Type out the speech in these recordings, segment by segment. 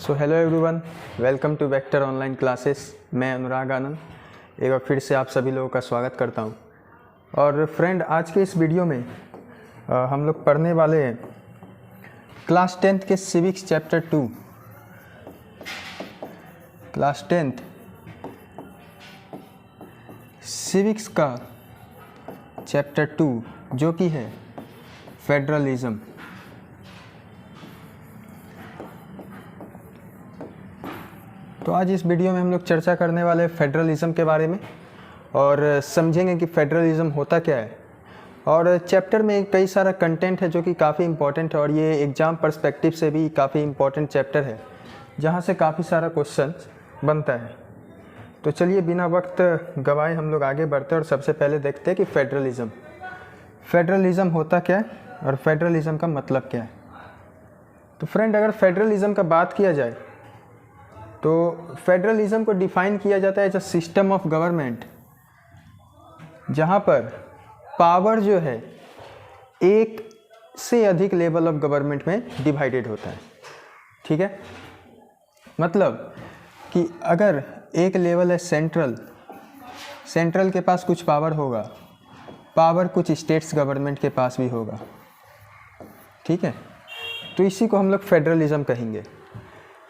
So hello everyone, welcome to Vector online classes. मैं अनुराग आनंद एक बार फिर से आप सभी लोगों का स्वागत करता हूं। और फ्रेंड, आज के इस वीडियो में हम लोग पढ़ने वाले हैं क्लास 10th के civics chapter 2। Class 10th civics का चैप्टर 2 जो कि है फेडरलिज्म। तो आज इस वीडियो में हम लोग चर्चा करने वाले हैं फेडरलिज्म के बारे में और समझेंगे कि फेडरलिज्म होता क्या है। और चैप्टर में कई सारा कंटेंट है जो कि काफ़ी इम्पोर्टेंट है और ये एग्ज़ाम पर्सपेक्टिव से भी काफ़ी इम्पोर्टेंट चैप्टर है जहाँ से काफ़ी सारा क्वेश्चन बनता है। तो चलिए बिना वक्त गवाए हम लोग आगे बढ़ते हैं और सबसे पहले देखते हैं कि फेडरलिज्म होता क्या है और फेडरलिज्म का मतलब क्या है। तो फ्रेंड, अगर फेडरलिज्म का बात किया जाए तो फेडरलिज्म को डिफाइन किया जाता है as a system of government जहाँ पर पावर जो है एक से अधिक लेवल ऑफ गवर्नमेंट में डिवाइडेड होता है। ठीक है, मतलब कि अगर एक लेवल है सेंट्रल के पास कुछ पावर होगा, पावर कुछ स्टेट्स गवर्नमेंट के पास भी होगा। ठीक है, तो इसी को हम लोग फेडरलिज्म कहेंगे।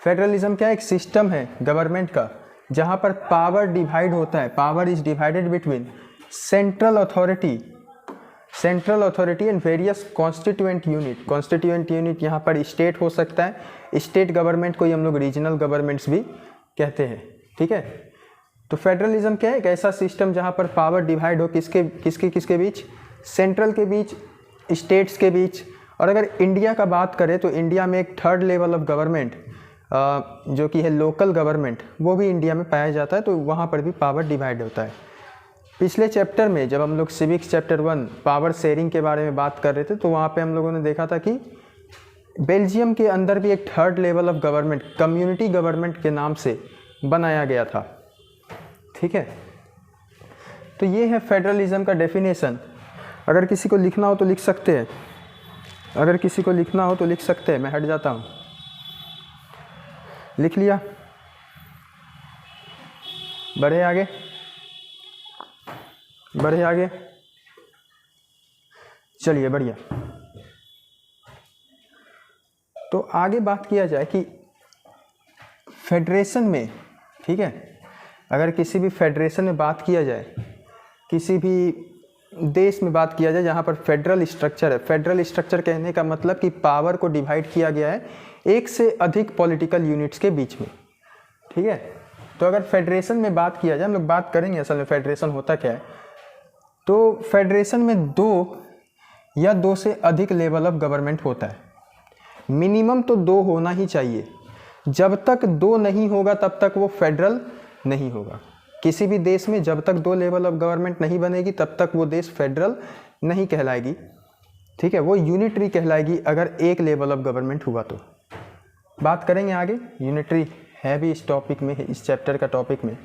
फेडरलिज्म क्या एक सिस्टम है गवर्नमेंट का जहाँ पर पावर डिवाइड होता है। Power is divided between central authority and various constituent unit यहाँ पर स्टेट हो सकता है। स्टेट गवर्नमेंट को ही हम लोग रीजनल गवर्नमेंट्स भी कहते हैं। ठीक है, तो फेडरलिज्म क्या है एक ऐसा सिस्टम जहाँ पर पावर डिवाइड हो किसके बीच, सेंट्रल के बीच, स्टेट्स के बीच। और अगर इंडिया का बात करें तो इंडिया में एक थर्ड लेवल ऑफ गवर्नमेंट जो कि है लोकल गवर्नमेंट, वो भी इंडिया में पाया जाता है। तो वहाँ पर भी पावर डिवाइड होता है। पिछले चैप्टर में जब हम लोग सिविक्स चैप्टर 1 पावर शेयरिंग के बारे में बात कर रहे थे तो वहाँ पे हम लोगों ने देखा था कि बेल्जियम के अंदर भी एक third level of government community government के नाम से बनाया गया था। ठीक है, तो ये है फेडरलिज्म का डेफिनेशन। अगर किसी को लिखना हो तो लिख सकते हैं, मैं हट जाता हूँ। लिख लिया, बढ़े आगे, चलिए बढ़िया। तो आगे बात किया जाए कि फेडरेशन में, ठीक है, अगर किसी भी फेडरेशन में बात किया जाए, किसी भी देश में बात किया जाए जहाँ पर फेडरल स्ट्रक्चर है। फेडरल स्ट्रक्चर कहने का मतलब कि पावर को डिवाइड किया गया है एक से अधिक पॉलिटिकल यूनिट्स के बीच में। ठीक है, तो अगर फेडरेशन में बात किया जाए, हम लोग बात करेंगे असल में फेडरेशन होता क्या है। तो फेडरेशन में 2 या 2 से अधिक लेवल ऑफ गवर्नमेंट होता है। मिनिमम तो 2 होना ही चाहिए। जब तक 2 नहीं होगा तब तक वो फेडरल नहीं होगा। किसी भी देश में जब तक 2 लेवल ऑफ गवर्नमेंट नहीं बनेगी तब तक वो देश फेडरल नहीं कहलाएगी। ठीक है, वो यूनिटरी कहलाएगी अगर एक लेवल ऑफ गवर्नमेंट हुआ तो। बात करेंगे आगे, यूनिटरी है भी इस टॉपिक में, इस चैप्टर का टॉपिक में।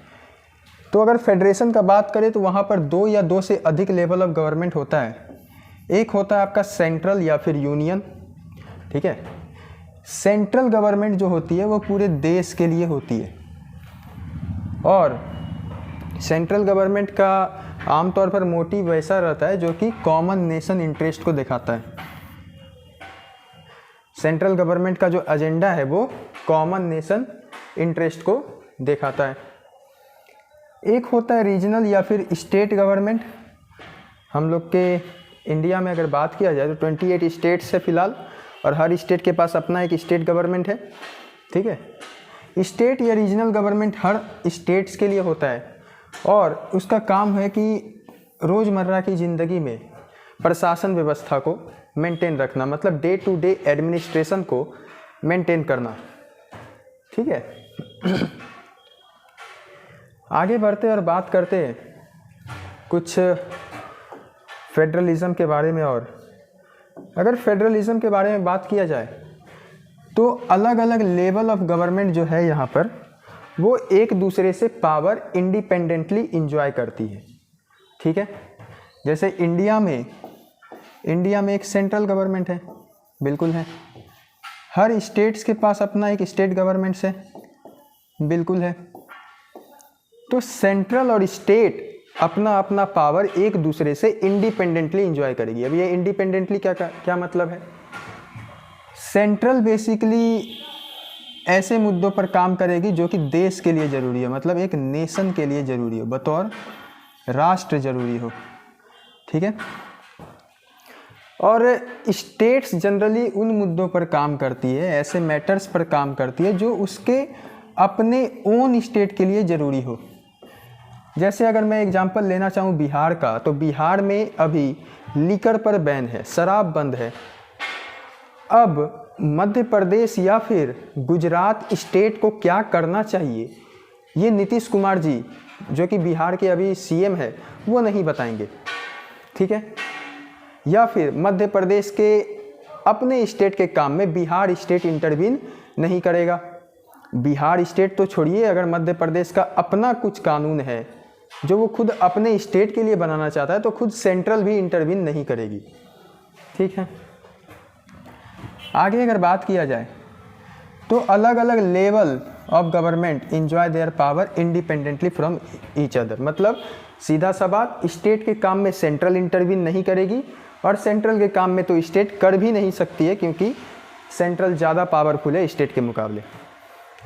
तो अगर फेडरेशन का बात करें तो वहाँ पर 2 या 2 से अधिक लेवल ऑफ गवर्नमेंट होता है। एक होता है आपका सेंट्रल या फिर यूनियन। ठीक है, सेंट्रल गवर्नमेंट जो होती है वो पूरे देश के लिए होती है और सेंट्रल गवर्नमेंट का आमतौर पर मोटिव वैसा रहता है जो कि कॉमन नेशन इंटरेस्ट को दिखाता है। सेंट्रल गवर्नमेंट का जो एजेंडा है वो कॉमन नेशन इंटरेस्ट को दिखाता है। एक होता है रीजनल या फिर स्टेट गवर्नमेंट। हम लोग के इंडिया में अगर बात किया जाए तो 28 स्टेट्स है फिलहाल और हर स्टेट के पास अपना एक स्टेट गवर्नमेंट है। ठीक है, स्टेट या रीजनल गवर्नमेंट हर स्टेट्स के लिए होता है और उसका काम है कि रोज़मर्रा की ज़िंदगी में प्रशासन व्यवस्था को मेंटेन रखना, मतलब डे टू डे एडमिनिस्ट्रेशन को मेंटेन करना। ठीक है, आगे बढ़ते और बात करते हैं कुछ फेडरलिज्म के बारे में। और अगर फेडरलिज्म के बारे में बात किया जाए तो अलग अलग लेवल ऑफ गवर्नमेंट जो है यहाँ पर वो एक दूसरे से पावर इंडिपेंडेंटली इंजॉय करती है। ठीक है, जैसे इंडिया में एक सेंट्रल गवर्नमेंट है, बिल्कुल है। हर स्टेट्स के पास अपना एक स्टेट गवर्नमेंट्स है, बिल्कुल है। तो सेंट्रल और स्टेट अपना अपना पावर एक दूसरे से इंडिपेंडेंटली एंजॉय करेगी। अब ये इंडिपेंडेंटली क्या मतलब है? सेंट्रल बेसिकली ऐसे मुद्दों पर काम करेगी जो कि देश के लिए ज़रूरी है, मतलब एक नेशन के लिए ज़रूरी हो, बतौर राष्ट्र ज़रूरी हो, ठीक है। और स्टेट्स जनरली उन मुद्दों पर काम करती है, ऐसे मैटर्स पर काम करती है जो उसके अपने ओन स्टेट के लिए ज़रूरी हो। जैसे अगर मैं एग्जांपल लेना चाहूँ बिहार का, तो बिहार में अभी लिकर पर बैन है, शराब बंद है। अब मध्य प्रदेश या फिर गुजरात स्टेट को क्या करना चाहिए, ये नीतीश कुमार जी जो कि बिहार के अभी सीएम है वो नहीं बताएंगे, ठीक है। या फिर मध्य प्रदेश के अपने स्टेट के काम में बिहार स्टेट इंटरवीन नहीं करेगा। बिहार स्टेट तो छोड़िए, अगर मध्य प्रदेश का अपना कुछ कानून है जो वो खुद अपने स्टेट के लिए बनाना चाहता है तो खुद सेंट्रल भी इंटरवीन नहीं करेगी, ठीक है। आगे अगर बात किया जाए तो अलग अलग level of government enjoy their power independently from each other. मतलब सीधा सा बात, स्टेट के काम में सेंट्रल इंटरवीन नहीं करेगी और सेंट्रल के काम में तो स्टेट कर भी नहीं सकती है, क्योंकि सेंट्रल ज़्यादा पावरफुल है स्टेट के मुकाबले,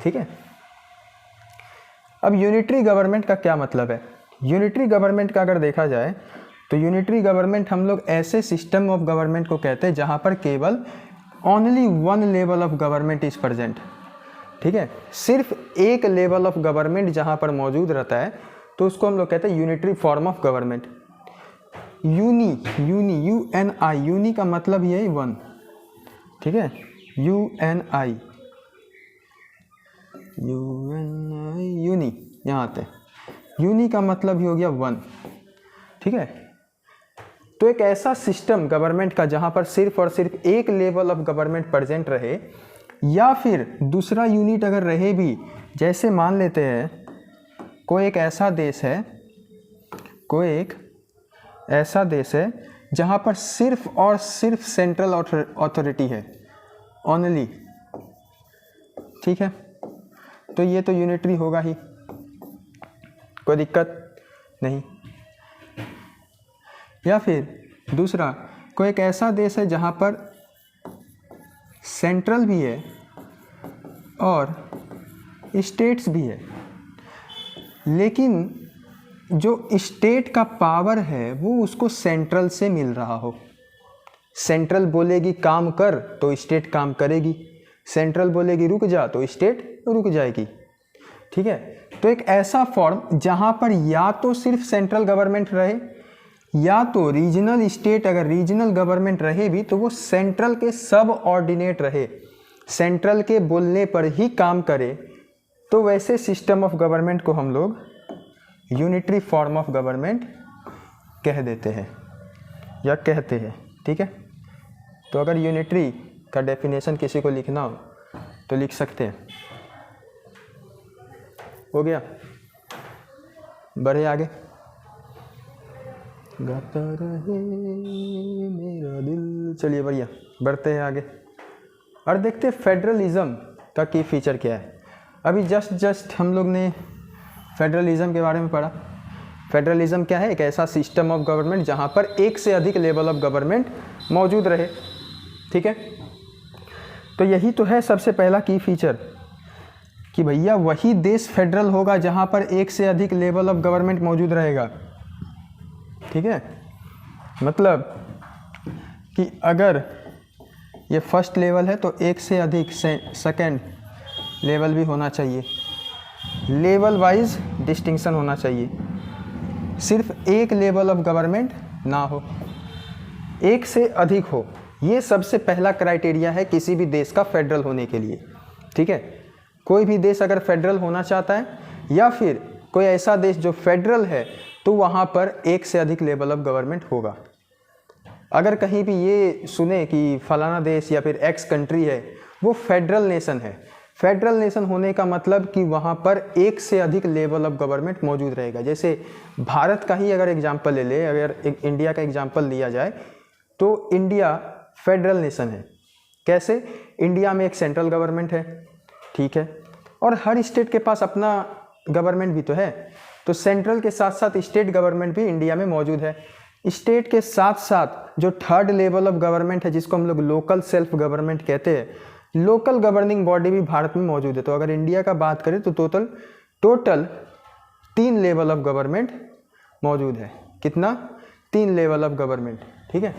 ठीक है। अब यूनिटरी गवर्नमेंट का क्या मतलब है? यूनिटरी गवर्नमेंट का अगर देखा जाए तो यूनिटरी गवर्नमेंट हम लोग ऐसे सिस्टम ऑफ गवर्नमेंट को कहते हैं जहाँ पर केवल only one level of government is present, ठीक है। सिर्फ एक लेवल ऑफ गवर्नमेंट जहाँ पर मौजूद रहता है तो उसको हम लोग कहते हैं unitary form of government. Uni UNI, uni का मतलब ये है वन, ठीक है। UNI यूनी, यहाँ आते हैं। यूनी का मतलब ही हो गया वन, ठीक है। तो एक ऐसा सिस्टम गवर्नमेंट का जहाँ पर सिर्फ और सिर्फ एक लेवल ऑफ गवर्नमेंट प्रेजेंट रहे, या फिर दूसरा यूनिट अगर रहे भी, जैसे मान लेते हैं कोई एक ऐसा देश है जहाँ पर सिर्फ और सिर्फ सेंट्रल अथॉरिटी है ओनली, ठीक है। तो ये तो यूनिटरी होगा ही, कोई दिक्कत नहीं। या फिर दूसरा कोई एक ऐसा देश है जहाँ पर सेंट्रल भी है और स्टेट्स भी है, लेकिन जो स्टेट का पावर है वो उसको सेंट्रल से मिल रहा हो। सेंट्रल बोलेगी काम कर तो स्टेट काम करेगी, सेंट्रल बोलेगी रुक जा तो स्टेट रुक जाएगी, ठीक है। तो एक ऐसा फॉर्म जहाँ पर या तो सिर्फ सेंट्रल गवर्नमेंट रहे, या तो रीजनल स्टेट अगर रीजनल गवर्नमेंट रहे भी तो वो सेंट्रल के सब ऑर्डिनेट रहे, सेंट्रल के बोलने पर ही काम करे, तो वैसे सिस्टम ऑफ गवर्नमेंट को हम लोग यूनिटरी फॉर्म ऑफ गवर्नमेंट कह देते हैं या कहते हैं, ठीक है। तो अगर यूनिटरी का डेफिनेशन किसी को लिखना हो तो लिख सकते हैं। हो गया, बढ़े आगे। गाता रहे मेरा दिल, चलिए बढ़िया, बढ़ते हैं आगे और देखते हैं फेडरलिज्म का की फीचर क्या है। अभी जस्ट हम लोग ने फेडरलिज्म के बारे में पढ़ा। फेडरलिज्म क्या है? एक ऐसा सिस्टम ऑफ गवर्नमेंट जहाँ पर एक से अधिक लेवल ऑफ गवर्नमेंट मौजूद रहे, ठीक है। तो यही तो है सबसे पहला की फीचर कि भैया वही देश फेडरल होगा जहाँ पर एक से अधिक लेवल ऑफ गवर्नमेंट मौजूद रहेगा, ठीक है। मतलब कि अगर ये फर्स्ट लेवल है तो एक से अधिक सेकेंड लेवल भी होना चाहिए, लेवल वाइज डिस्टिंक्शन होना चाहिए, सिर्फ एक लेवल ऑफ गवर्नमेंट ना हो, एक से अधिक हो। ये सबसे पहला क्राइटेरिया है किसी भी देश का फेडरल होने के लिए, ठीक है। कोई भी देश अगर फेडरल होना चाहता है या फिर कोई ऐसा देश जो फेडरल है तो वहाँ पर एक से अधिक लेवल ऑफ गवर्नमेंट होगा। अगर कहीं भी ये सुने कि फलाना देश या फिर एक्स कंट्री है वो फेडरल नेशन है, फेडरल नेशन होने का मतलब कि वहाँ पर एक से अधिक लेवल ऑफ गवर्नमेंट मौजूद रहेगा। जैसे भारत का ही अगर एग्जांपल ले ले, अगर इंडिया का एग्जांपल लिया जाए तो इंडिया फेडरल नेशन है, कैसे? इंडिया में एक सेंट्रल गवर्नमेंट है, ठीक है, और हर स्टेट के पास अपना गवर्नमेंट भी तो है, तो सेंट्रल के साथ साथ स्टेट गवर्नमेंट भी इंडिया में मौजूद है। स्टेट के साथ साथ जो थर्ड लेवल ऑफ गवर्नमेंट है, जिसको हम लोग लोकल सेल्फ गवर्नमेंट कहते हैं, लोकल गवर्निंग बॉडी भी भारत में मौजूद है। तो अगर इंडिया का बात करें तो टोटल 3 लेवल ऑफ गवर्नमेंट मौजूद है। कितना? 3 लेवल ऑफ गवर्नमेंट, ठीक है।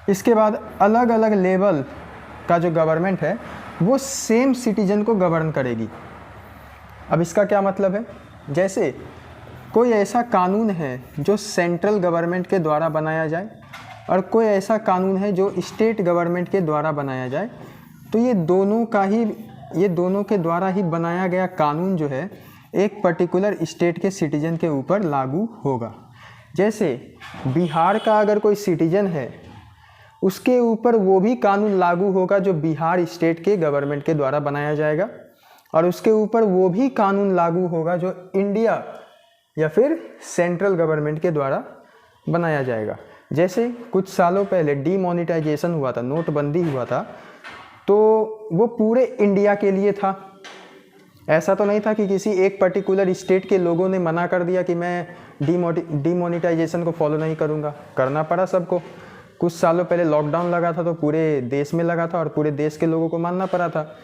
इसके बाद अलग अलग लेवल का जो गवर्नमेंट है वो सेम सिटीजन को गवर्न करेगी। अब इसका क्या मतलब है? जैसे कोई ऐसा कानून है जो सेंट्रल गवर्नमेंट के द्वारा बनाया जाए और कोई ऐसा कानून है जो स्टेट गवर्नमेंट के द्वारा बनाया जाए, तो ये दोनों के द्वारा ही बनाया गया कानून जो है एक पर्टिकुलर स्टेट के सिटीजन के ऊपर लागू होगा। जैसे बिहार का अगर कोई सिटीजन है, उसके ऊपर वो भी कानून लागू होगा जो बिहार स्टेट के गवर्नमेंट के द्वारा बनाया जाएगा, और उसके ऊपर वो भी कानून लागू होगा जो इंडिया या फिर सेंट्रल गवर्नमेंट के द्वारा बनाया जाएगा। जैसे कुछ सालों पहले डीमोनेटाइजेशन हुआ था, नोटबंदी हुआ था, तो वो पूरे इंडिया के लिए था। ऐसा तो नहीं था कि किसी एक पर्टिकुलर स्टेट के लोगों ने मना कर दिया कि मैं डीमोनेटाइजेशन को फॉलो नहीं करूँगा, करना पड़ा सबको। कुछ सालों पहले लॉकडाउन लगा था तो पूरे देश में लगा था और पूरे देश के लोगों को मानना पड़ा था।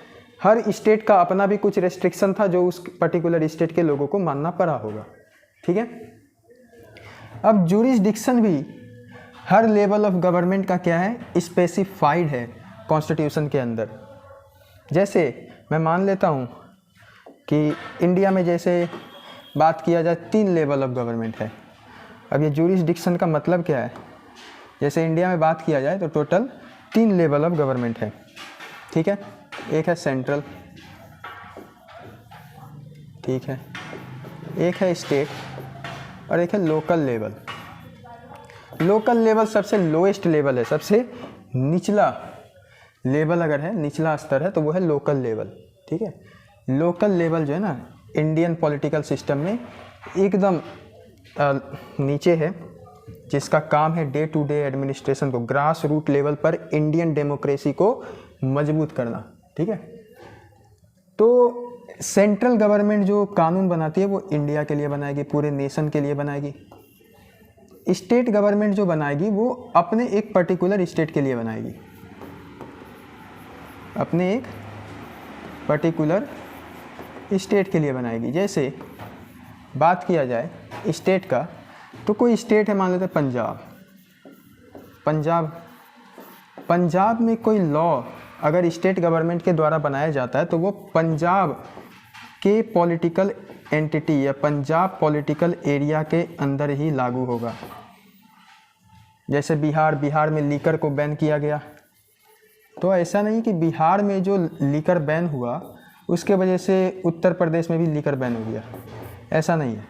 हर स्टेट का अपना भी कुछ रेस्ट्रिक्शन था जो उस पर्टिकुलर स्टेट के लोगों को मानना पड़ा होगा, ठीक है। अब जुरिसडिक्शन भी हर लेवल ऑफ गवर्नमेंट का क्या है? स्पेसिफाइड है कॉन्स्टिट्यूशन के अंदर। जैसे मैं मान लेता हूँ कि इंडिया में जैसे बात किया जाए 3 लेवल ऑफ गवर्नमेंट है। अब ये जुरिसडिक्शन का मतलब क्या है? जैसे इंडिया में बात किया जाए तो टोटल 3 लेवल ऑफ गवर्नमेंट है, ठीक है। एक है सेंट्रल, ठीक है, एक है स्टेट और एक है लोकल लेवल। लोकल लेवल सबसे लोएस्ट लेवल है, सबसे निचला लेवल अगर है, निचला स्तर है तो वो है लोकल लेवल, ठीक है। लोकल लेवल जो है ना इंडियन पॉलिटिकल सिस्टम में एकदम नीचे है, जिसका काम है डे टू डे एडमिनिस्ट्रेशन को, ग्रास रूट लेवल पर इंडियन डेमोक्रेसी को मजबूत करना, ठीक है। तो सेंट्रल गवर्नमेंट जो कानून बनाती है वो इंडिया के लिए बनाएगी, पूरे नेशन के लिए बनाएगी। स्टेट गवर्नमेंट जो बनाएगी वो अपने एक पर्टिकुलर स्टेट के लिए बनाएगी, अपने एक पर्टिकुलर स्टेट के लिए बनाएगी। जैसे बात किया जाए स्टेट का, तो कोई स्टेट है, मान लेते हैं पंजाब में कोई लॉ अगर स्टेट गवर्नमेंट के द्वारा बनाया जाता है तो वो पंजाब के पॉलिटिकल एंटिटी या पंजाब पॉलिटिकल एरिया के अंदर ही लागू होगा। जैसे बिहार में लीकर को बैन किया गया, तो ऐसा नहीं कि बिहार में जो लीकर बैन हुआ उसके वजह से उत्तर प्रदेश में भी लीकर बैन हो गया, ऐसा नहीं है।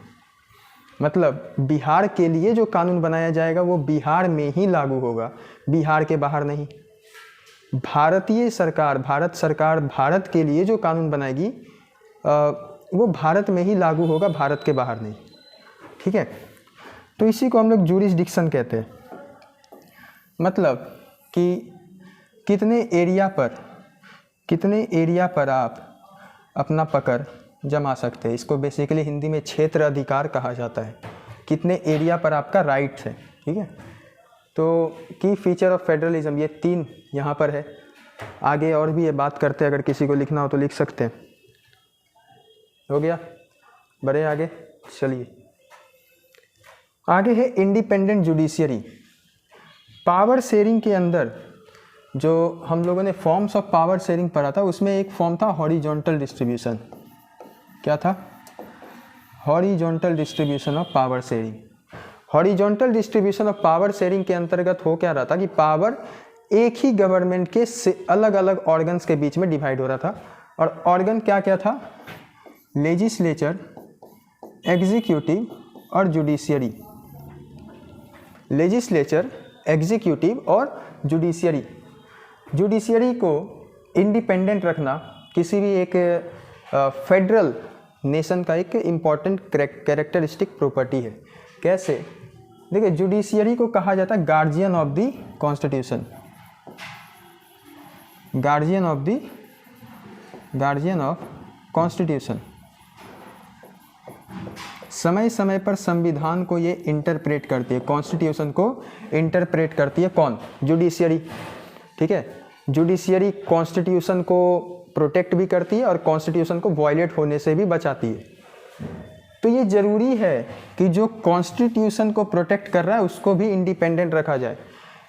मतलब बिहार के लिए जो कानून बनाया जाएगा वो बिहार में ही लागू होगा, बिहार के बाहर नहीं। भारतीय सरकार, भारत सरकार भारत के लिए जो कानून बनाएगी वो भारत में ही लागू होगा, भारत के बाहर नहीं, ठीक है। तो इसी को हम लोग जुरिसडिक्शन कहते हैं। मतलब कि कितने एरिया पर आप अपना पकड़ जमा सकते हैं, इसको बेसिकली हिंदी में क्षेत्र अधिकार कहा जाता है। कितने एरिया पर आपका राइट्स है, ठीक है। तो की फीचर ऑफ फेडरलिज्म ये 3 यहाँ पर है। आगे और भी ये बात करते हैं, अगर किसी को लिखना हो तो लिख सकते हैं। हो गया, बढ़े आगे, चलिए आगे है इंडिपेंडेंट जुडिशियरी। पावर शेयरिंग के अंदर जो हम लोगों ने फॉर्म्स ऑफ पावर शेयरिंग पढ़ा था, उसमें एक फॉर्म था हॉरिजॉन्टल डिस्ट्रीब्यूशन। क्या था? Horizontal distribution of power sharing. Horizontal distribution of power sharing के अंतर्गत हो क्या रहा था कि पावर एक ही गवर्नमेंट के अलग अलग ऑर्गन्स के बीच में डिवाइड हो रहा था। और ऑर्गन क्या क्या था? लेजिस्लेचर, एग्जीक्यूटिव और जुडिशियरी। लेजिस्लेचर, एग्जीक्यूटिव और जुडिशियरी। जुडिशियरी को इंडिपेंडेंट रखना किसी भी एक फेडरल नेशन का एक इम्पॉर्टेंट कैरेक्टरिस्टिक प्रॉपर्टी है। कैसे? देखिए, जुडिशियरी को कहा जाता है guardian of the constitution. Guardian of constitution. समय समय पर संविधान को ये इंटरप्रेट करती है, कॉन्स्टिट्यूशन को इंटरप्रेट करती है कौन? जुडिशियरी। ठीक है, जुडिशियरी कॉन्स्टिट्यूशन को प्रोटेक्ट भी करती है और कॉन्स्टिट्यूशन को वायलेट होने से भी बचाती है। तो ये ज़रूरी है कि जो कॉन्स्टिट्यूशन को प्रोटेक्ट कर रहा है उसको भी इंडिपेंडेंट रखा जाए।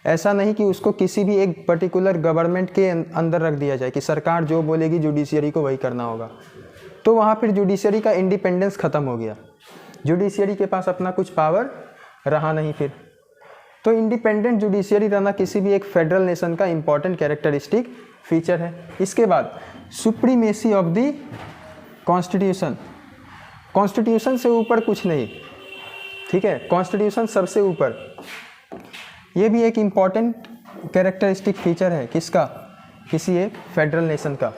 ऐसा नहीं कि उसको किसी भी एक पर्टिकुलर गवर्नमेंट के अंदर रख दिया जाए कि सरकार जो बोलेगी जुडिशियरी को वही करना होगा, तो वहाँ फिर जुडिशियरी का इंडिपेंडेंस ख़त्म हो गया, जुडिशियरी के पास अपना कुछ पावर रहा नहीं फिर। तो इंडिपेंडेंट जुडिशियरी रहना किसी भी एक फेडरल नेशन का इंपॉर्टेंट कैरेक्टरिस्टिक फीचर है। इसके बाद supremacy of the constitution. Constitution से ऊपर कुछ नहीं, ठीक है, कॉन्स्टिट्यूशन सबसे ऊपर। ये भी एक इम्पॉर्टेंट कैरेक्टरिस्टिक फीचर है किसका? किसी एक फेडरल नेशन का।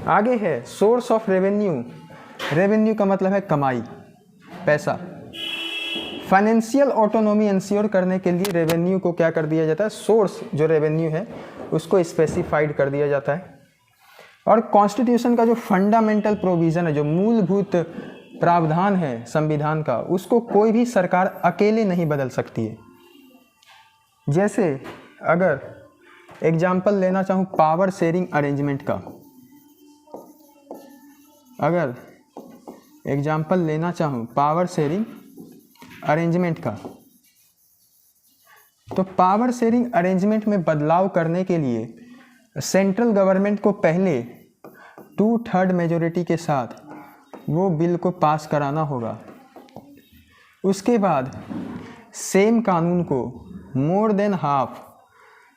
आगे है सोर्स ऑफ रेवेन्यू। रेवेन्यू का मतलब है कमाई, पैसा। फाइनेंशियल ऑटोनॉमी इंश्योर करने के लिए रेवेन्यू को क्या कर दिया जाता है? सोर्स जो रेवेन्यू है उसको स्पेसिफाइड कर दिया जाता है। और कॉन्स्टिट्यूशन का जो फंडामेंटल प्रोविज़न है, जो मूलभूत प्रावधान है संविधान का, उसको कोई भी सरकार अकेले नहीं बदल सकती है। जैसे अगर एग्जाम्पल लेना चाहूँ पावर शेयरिंग अरेंजमेंट का, अगर एग्जाम्पल लेना चाहूँ पावर शेयरिंग अरेंजमेंट का, तो पावर शेयरिंग अरेंजमेंट में बदलाव करने के लिए सेंट्रल गवर्नमेंट को पहले 2/3 मेजॉरिटी के साथ वो बिल को पास कराना होगा। उसके बाद सेम कानून को मोर देन हाफ,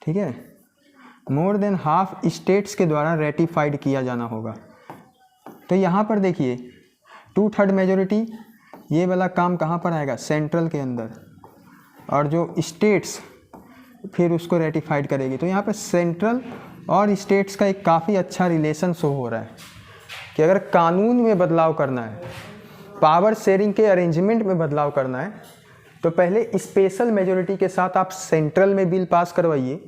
ठीक है, मोर देन हाफ स्टेट्स के द्वारा रेटिफाइड किया जाना होगा। तो यहाँ पर देखिए 2/3 मेजॉरिटी, ये वाला काम कहाँ पर आएगा? सेंट्रल के अंदर, और जो स्टेट्स फिर उसको रेटिफाइड करेगी। तो यहाँ पर सेंट्रल और स्टेट्स का एक काफ़ी अच्छा रिलेशन शो हो रहा है कि अगर कानून में बदलाव करना है, पावर शेयरिंग के अरेंजमेंट में बदलाव करना है, तो पहले स्पेशल मेजॉरिटी के साथ आप सेंट्रल में बिल पास करवाइए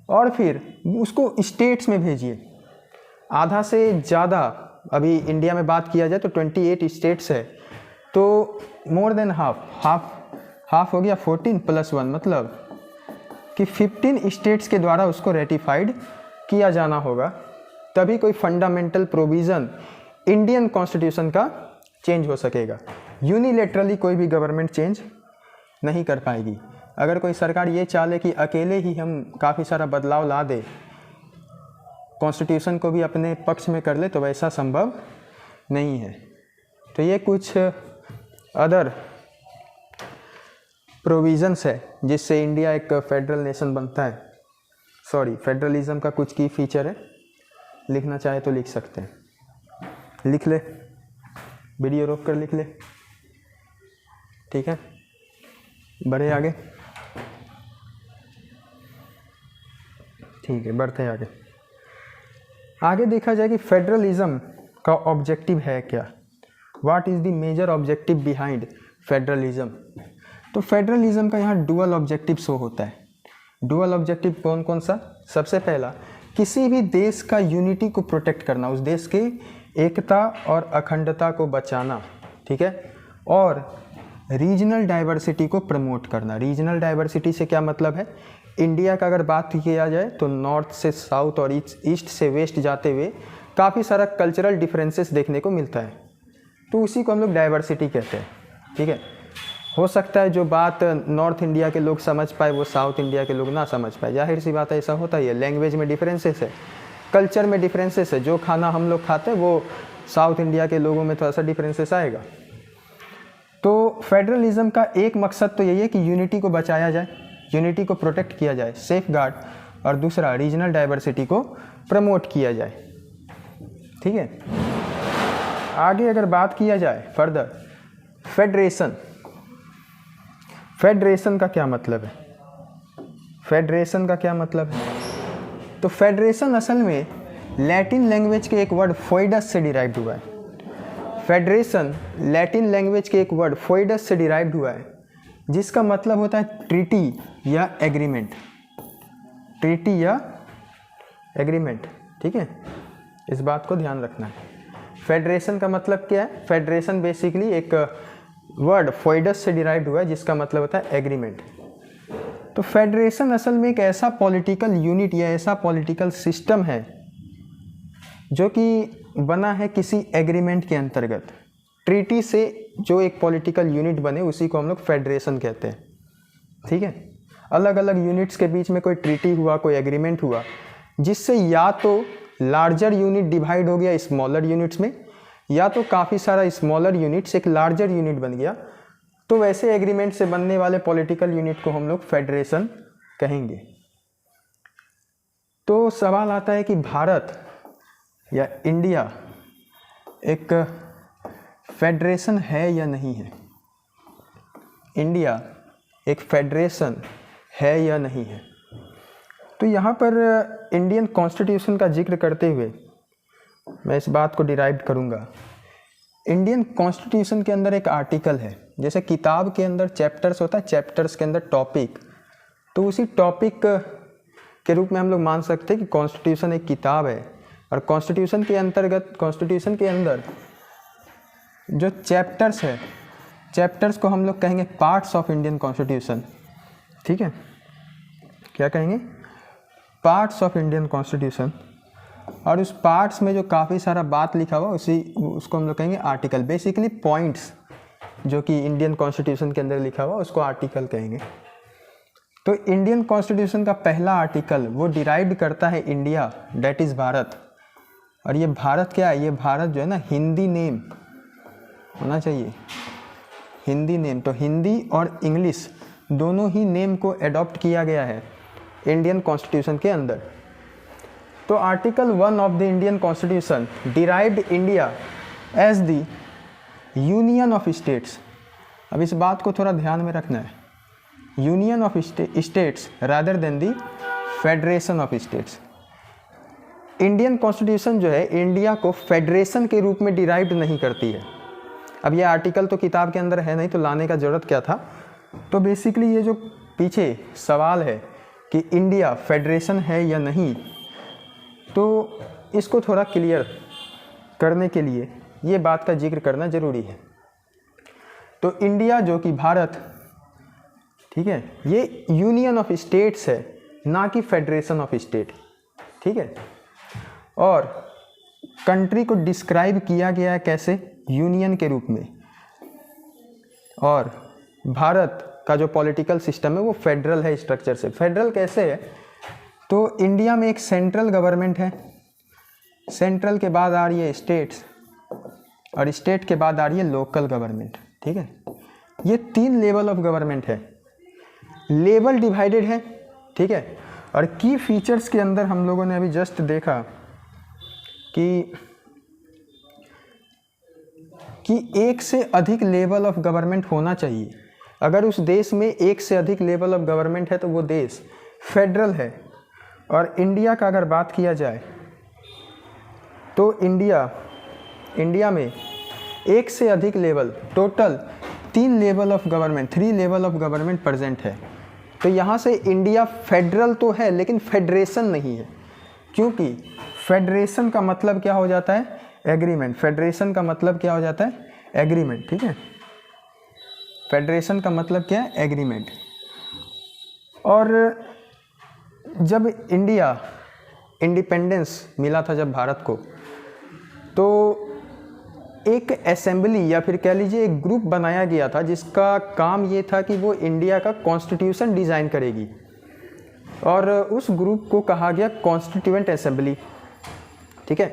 और फिर उसको स्टेट्स में भेजिए। आधा से ज़्यादा, अभी इंडिया में बात किया जाए तो 28 स्टेट्स है, तो मोर देन हाफ हो गया 14 + 1, मतलब कि 15 स्टेट्स के द्वारा उसको रेटिफाइड किया जाना होगा, तभी कोई फंडामेंटल प्रोविज़न इंडियन कॉन्स्टिट्यूशन का चेंज हो सकेगा। यूनिलेटरली कोई भी गवर्नमेंट चेंज नहीं कर पाएगी। अगर कोई सरकार ये चाहे कि अकेले ही हम काफ़ी सारा बदलाव ला दे, कॉन्स्टिट्यूशन को भी अपने पक्ष में कर ले, तो वैसा संभव नहीं है। तो ये कुछ अदर प्रोविज़न्स है जिससे इंडिया एक फेडरल नेशन बनता है। सॉरी, फेडरलिज्म का कुछ की फीचर है, लिखना चाहे तो लिख सकते हैं, लिख ले, वीडियो रोक कर लिख ले, ठीक है। बढ़े आगे, ठीक है, बढ़ते हैं आगे। आगे देखा जाए कि फेडरलिज्म का ऑब्जेक्टिव है क्या, what is the major objective behind federalism. तो फेडरलिज्म का यहाँ डुअल ऑब्जेक्टिव शो होता है। डुअल ऑब्जेक्टिव कौन कौन सा? सबसे पहला, किसी भी देश का यूनिटी को प्रोटेक्ट करना, उस देश के एकता और अखंडता को बचाना, ठीक है, और रीजनल डाइवर्सिटी को प्रमोट करना। रीजनल डाइवर्सिटी से क्या मतलब है? इंडिया का अगर बात किया जाए तो नॉर्थ से साउथ और ईस्ट से वेस्ट जाते हुए काफ़ी सारा कल्चरल डिफरेंसेस देखने को मिलता है, तो उसी को हम लोग डाइवर्सिटी कहते हैं, ठीक है। हो सकता है जो बात नॉर्थ इंडिया के लोग समझ पाए वो साउथ इंडिया के लोग ना समझ पाए, जाहिर सी बात है, ऐसा होता ही है। लैंग्वेज में डिफरेंसेस है, कल्चर में डिफरेंसेस है, जो खाना हम लोग खाते हैं वो साउथ इंडिया के लोगों में थोड़ा सा डिफरेंसेस आएगा। तो फेडरलिज्म का एक मकसद तो यही है कि यूनिटी को बचाया जाए, यूनिटी को प्रोटेक्ट किया जाए, सेफ गार्ड, और दूसरा रीजनल डाइवर्सिटी को प्रमोट किया जाए, ठीक है। आगे अगर बात किया जाए फर्दर, फेडरेशन। फेडरेशन का क्या मतलब है? फेडरेशन का क्या मतलब है? तो फेडरेशन असल में लैटिन लैंग्वेज के एक वर्ड फोइडस से डिराइव्ड हुआ है। फेडरेशन लैटिन लैंग्वेज के एक वर्ड फोइडस से डिराइव्ड हुआ है, जिसका मतलब होता है ट्रीटी या एग्रीमेंट। ट्रीटी या एग्रीमेंट, ठीक है, इस बात को ध्यान रखना है। फेडरेशन का मतलब क्या है? फेडरेशन बेसिकली एक वर्ड फोइडस से डिराइव्ड हुआ है जिसका मतलब होता है एग्रीमेंट। तो फेडरेशन असल में एक ऐसा पॉलिटिकल यूनिट या ऐसा पॉलिटिकल सिस्टम है जो कि बना है किसी एग्रीमेंट के अंतर्गत। ट्रीटी से जो एक पॉलिटिकल यूनिट बने उसी को हम लोग फेडरेशन कहते हैं, ठीक है। अलग अलग यूनिट्स के बीच में कोई ट्रीटी हुआ, कोई एग्रीमेंट हुआ, जिससे या तो लार्जर यूनिट डिवाइड हो गया स्मॉलर यूनिट्स में, या तो काफ़ी सारा स्मॉलर यूनिट्स एक लार्जर यूनिट बन गया, तो वैसे एग्रीमेंट से बनने वाले पॉलिटिकल यूनिट को हम लोग फेडरेशन कहेंगे। तो सवाल आता है कि भारत या इंडिया एक फेडरेशन है या नहीं है? इंडिया एक फेडरेशन है या नहीं है? तो यहाँ पर इंडियन कॉन्स्टिट्यूशन का जिक्र करते हुए मैं इस बात को डिराइव करूँगा। इंडियन कॉन्स्टिट्यूशन के अंदर एक आर्टिकल है, जैसे किताब के अंदर चैप्टर्स होता है, चैप्टर्स के अंदर टॉपिक, तो उसी टॉपिक के रूप में हम लोग मान सकते हैं कि कॉन्स्टिट्यूशन एक किताब है। और कॉन्स्टिट्यूशन के अंतर्गत, कॉन्स्टिट्यूशन के अंदर जो चैप्टर्स है, चैप्टर्स को हम लोग कहेंगे पार्ट्स ऑफ इंडियन कॉन्स्टिट्यूशन, ठीक है। क्या कहेंगे? Parts of Indian constitution. और उस पार्ट्स में जो काफ़ी सारा बात लिखा हुआ उसको हम लोग कहेंगे आर्टिकल। बेसिकली पॉइंट्स जो कि इंडियन कॉन्स्टिट्यूशन के अंदर लिखा हुआ उसको आर्टिकल कहेंगे। तो इंडियन कॉन्स्टिट्यूशन का पहला आर्टिकल वो डिराइव करता है इंडिया, डेट इज़ भारत। और ये भारत क्या है? ये भारत जो है ना, हिंदी नेम होना चाहिए, हिंदी नेम। तो हिंदी और इंग्लिश दोनों ही नेम को एडॉप्ट किया गया है इंडियन कॉन्स्टिट्यूशन के अंदर। तो article 1 of the Indian constitution derived India as the union of states. अब इस बात को थोड़ा ध्यान में रखना है, union of states rather than the federation of states. Indian constitution जो है इंडिया को फेडरेशन के रूप में डिराइव्ड नहीं करती है। अब ये आर्टिकल तो किताब के अंदर है नहीं, तो लाने का ज़रूरत क्या था? तो बेसिकली ये जो पीछे सवाल है कि इंडिया फेडरेशन है या नहीं, तो इसको थोड़ा क्लियर करने के लिए ये बात का जिक्र करना ज़रूरी है। तो इंडिया जो कि भारत, ठीक है, ये यूनियन ऑफ स्टेट्स है, ना कि फेडरेशन ऑफ स्टेट, ठीक है। और कंट्री को डिस्क्राइब किया गया है कैसे? यूनियन के रूप में। और भारत का जो पॉलिटिकल सिस्टम है वो फेडरल है स्ट्रक्चर से। फेडरल कैसे है? तो इंडिया में एक सेंट्रल गवर्नमेंट है, सेंट्रल के बाद आ रही है स्टेट्स, और स्टेट के बाद आ रही है लोकल गवर्नमेंट, ठीक है। ये 3 लेवल ऑफ गवर्नमेंट है, लेवल डिवाइडेड है, ठीक है। और की फीचर्स के अंदर हम लोगों ने अभी जस्ट देखा कि एक से अधिक लेवल ऑफ गवर्नमेंट होना चाहिए। अगर उस देश में एक से अधिक लेवल ऑफ गवर्नमेंट है तो वो देश फेडरल है। और इंडिया का अगर बात किया जाए तो इंडिया में एक से अधिक level, total 3 level of government, 3 level of government present है। तो यहाँ से इंडिया फेडरल तो है लेकिन फेडरेशन नहीं है, क्योंकि फेडरेशन का मतलब क्या हो जाता है? एग्रीमेंट। फेडरेशन का मतलब क्या हो जाता है? एग्रीमेंट, ठीक है। फेडरेशन का मतलब क्या है? एग्रीमेंट। और जब इंडिया इंडिपेंडेंस मिला था जब भारत को, तो एक असेंबली या फिर कह लीजिए एक ग्रुप बनाया गया था जिसका काम ये था कि वो इंडिया का कॉन्स्टिट्यूशन डिज़ाइन करेगी। और उस ग्रुप को कहा गया कॉन्स्टिट्यूएंट असेंबली, ठीक है।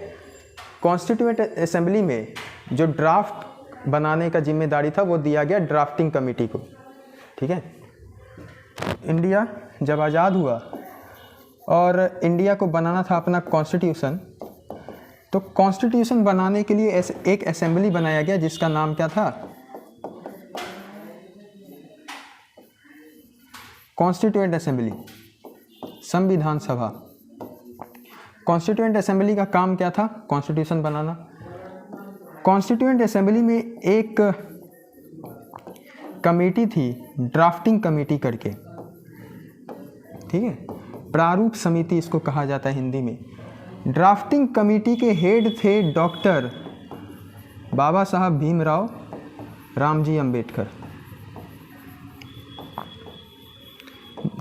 कॉन्स्टिट्यूएंट असेंबली में जो ड्राफ्ट बनाने का जिम्मेदारी था वो दिया गया ड्राफ्टिंग कमेटी को, ठीक है। इंडिया जब आज़ाद हुआ और इंडिया को बनाना था अपना कॉन्स्टिट्यूशन, तो कॉन्स्टिट्यूशन बनाने के लिए एक असेंबली बनाया गया जिसका नाम क्या था? कॉन्स्टिट्यूएंट असेंबली, संविधान सभा। कॉन्स्टिट्यूएंट असेंबली का काम क्या था? कॉन्स्टिट्यूशन बनाना। कॉन्स्टिट्यूएंट असेंबली में एक कमेटी थी, ड्राफ्टिंग कमेटी करके, ठीक है, प्रारूप समिति इसको कहा जाता है हिंदी में। ड्राफ्टिंग कमेटी के हेड थे doctor Baba Sahab Bhimrao Ramji Ambedkar,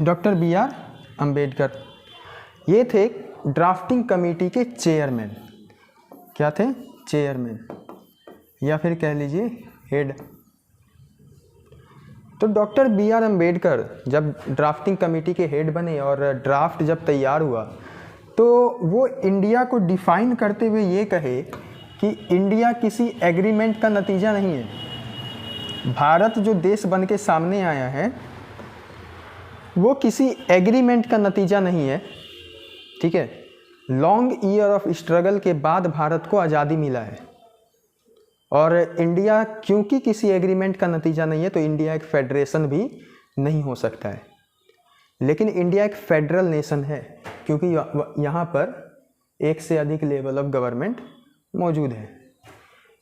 doctor B R Ambedkar. ये थे ड्राफ्टिंग कमेटी के चेयरमैन। क्या थे? चेयरमैन, या फिर कह लीजिए हेड। तो डॉक्टर बी आर अंबेडकर जब ड्राफ्टिंग कमेटी के हेड बने और ड्राफ्ट जब तैयार हुआ तो वो इंडिया को डिफाइन करते हुए ये कहे कि इंडिया किसी एग्रीमेंट का नतीजा नहीं है। भारत जो देश बन के सामने आया है वो किसी एग्रीमेंट का नतीजा नहीं है, ठीक है। लॉन्ग ईयर ऑफ स्ट्रगल के बाद भारत को आज़ादी मिला है और इंडिया क्योंकि किसी एग्रीमेंट का नतीजा नहीं है तो इंडिया एक फेडरेशन भी नहीं हो सकता है। लेकिन इंडिया एक फेडरल नेशन है क्योंकि यहाँ पर एक से अधिक लेवल ऑफ गवर्नमेंट मौजूद है।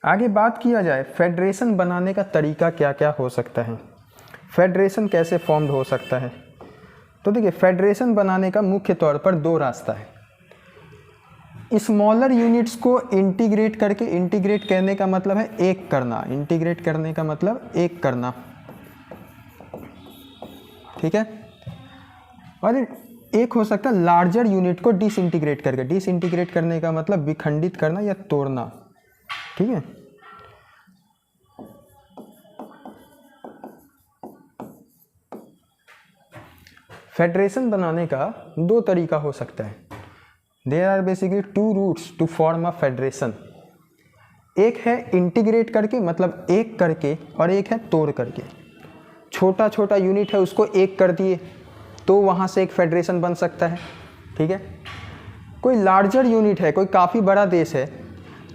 आगे बात किया जाए फेडरेशन बनाने का तरीका क्या क्या हो सकता है, फेडरेशन कैसे फॉर्म्ड हो सकता है। तो देखिए फेडरेशन बनाने का मुख्य तौर पर दो रास्ता है। स्मॉलर यूनिट्स को इंटीग्रेट करके, इंटीग्रेट करने का मतलब है एक करना, इंटीग्रेट करने का मतलब एक करना, ठीक है। और एक हो सकता है लार्जर यूनिट को डिसइंटीग्रेट करके, डिसइंटीग्रेट करने का मतलब विखंडित करना या तोड़ना, ठीक है। फेडरेशन बनाने का दो तरीका हो सकता है। There are basically two routes to form a federation. एक है इंटीग्रेट करके मतलब एक करके, और एक है तोड़ करके। छोटा छोटा यूनिट है उसको एक कर दिए तो वहाँ से एक फेडरेशन बन सकता है, ठीक है। कोई लार्जर यूनिट है, कोई काफ़ी बड़ा देश है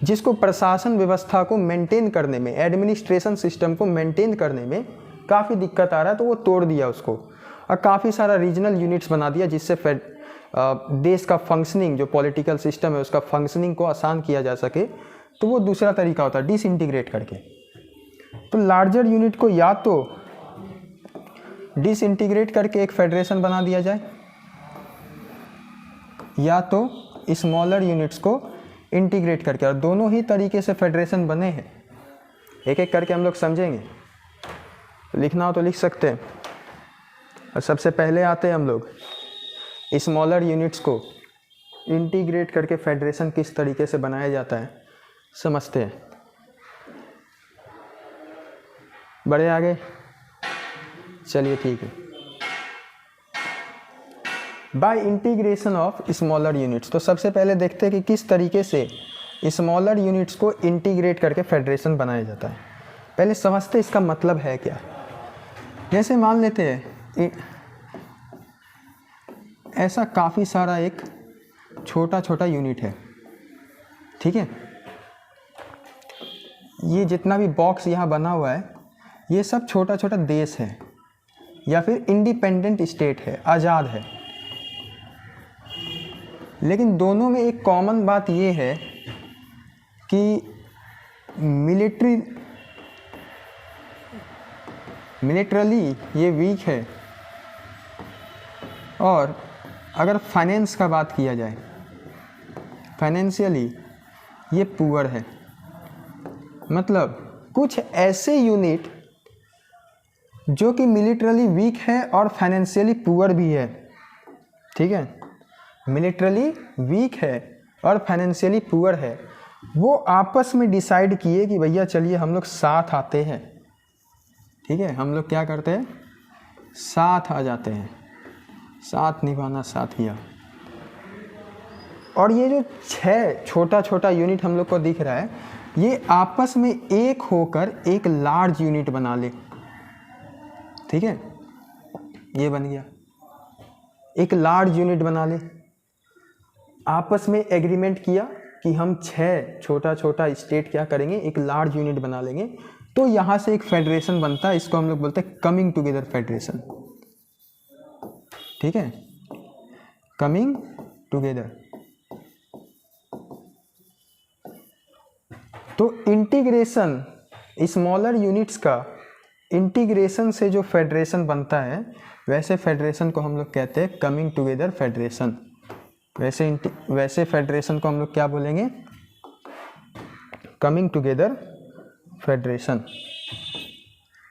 जिसको प्रशासन व्यवस्था को मेंटेन करने में, एडमिनिस्ट्रेशन सिस्टम को मेंटेन करने में काफ़ी दिक्कत आ रहा है तो वो तोड़ दिया उसको और काफ़ी सारा रीजनल यूनिट्स बना दिया जिससे देश का फंक्शनिंग, जो पॉलिटिकल सिस्टम है उसका फंक्शनिंग को आसान किया जा सके। तो वो दूसरा तरीका होता है डिसइंटीग्रेट करके। तो लार्जर यूनिट को या तो डिसइंटीग्रेट करके एक फेडरेशन बना दिया जाए या तो स्मॉलर यूनिट्स को इंटीग्रेट करके, और दोनों ही तरीके से फेडरेशन बने हैं। एक एक करके हम लोग समझेंगे, लिखना हो तो लिख सकते हैं। और सबसे पहले आते हैं हम लोग स्मॉलर यूनिट्स को इंटीग्रेट करके फेडरेशन किस तरीके से बनाया जाता है समझते हैं। बड़े आगे चलिए ठीक है। Bye integration of smaller units, तो सबसे पहले देखते हैं कि किस तरीके से स्मॉलर यूनिट्स को इंटीग्रेट करके फेडरेशन बनाया जाता है। पहले समझते इसका मतलब है क्या। जैसे मान लेते हैं ऐसा काफ़ी सारा एक छोटा छोटा यूनिट है, ठीक है। ये जितना भी बॉक्स यहाँ बना हुआ है ये सब छोटा छोटा देश है या फिर इंडिपेंडेंट स्टेट है, आज़ाद है। लेकिन दोनों में एक कॉमन बात ये है कि मिलिटरली ये वीक है और अगर फाइनेंस का बात किया जाए फाइनेंशियली ये पुअर है। मतलब कुछ ऐसे यूनिट जो कि मिलिटरली वीक है और फाइनेंशियली पुअर भी है, ठीक है। मिलिटरली वीक है और फाइनेंशियली पुअर है, वो आपस में डिसाइड किए कि भैया चलिए हम लोग साथ आते हैं, ठीक है। हम लोग क्या करते हैं, साथ आ जाते हैं, साथ निभाना साथिया। और ये जो 6 छोटा छोटा यूनिट हम लोग को दिख रहा है ये आपस में एक होकर एक लार्ज यूनिट बना ले, ठीक है। ये बन गया एक लार्ज यूनिट बना ले। आपस में एग्रीमेंट किया कि हम 6 छोटा छोटा स्टेट क्या करेंगे, एक लार्ज यूनिट बना लेंगे, तो यहाँ से एक फेडरेशन बनता है। इसको हम लोग बोलते हैं कमिंग टुगेदर फेडरेशन, ठीक है, कमिंग टुगेदर। तो इंटीग्रेशन, स्मॉलर यूनिट्स का इंटीग्रेशन से जो फेडरेशन बनता है वैसे फेडरेशन को हम लोग कहते हैं कमिंग टुगेदर फेडरेशन, वैसे फेडरेशन को हम लोग क्या बोलेंगे, कमिंग टुगेदर फेडरेशन।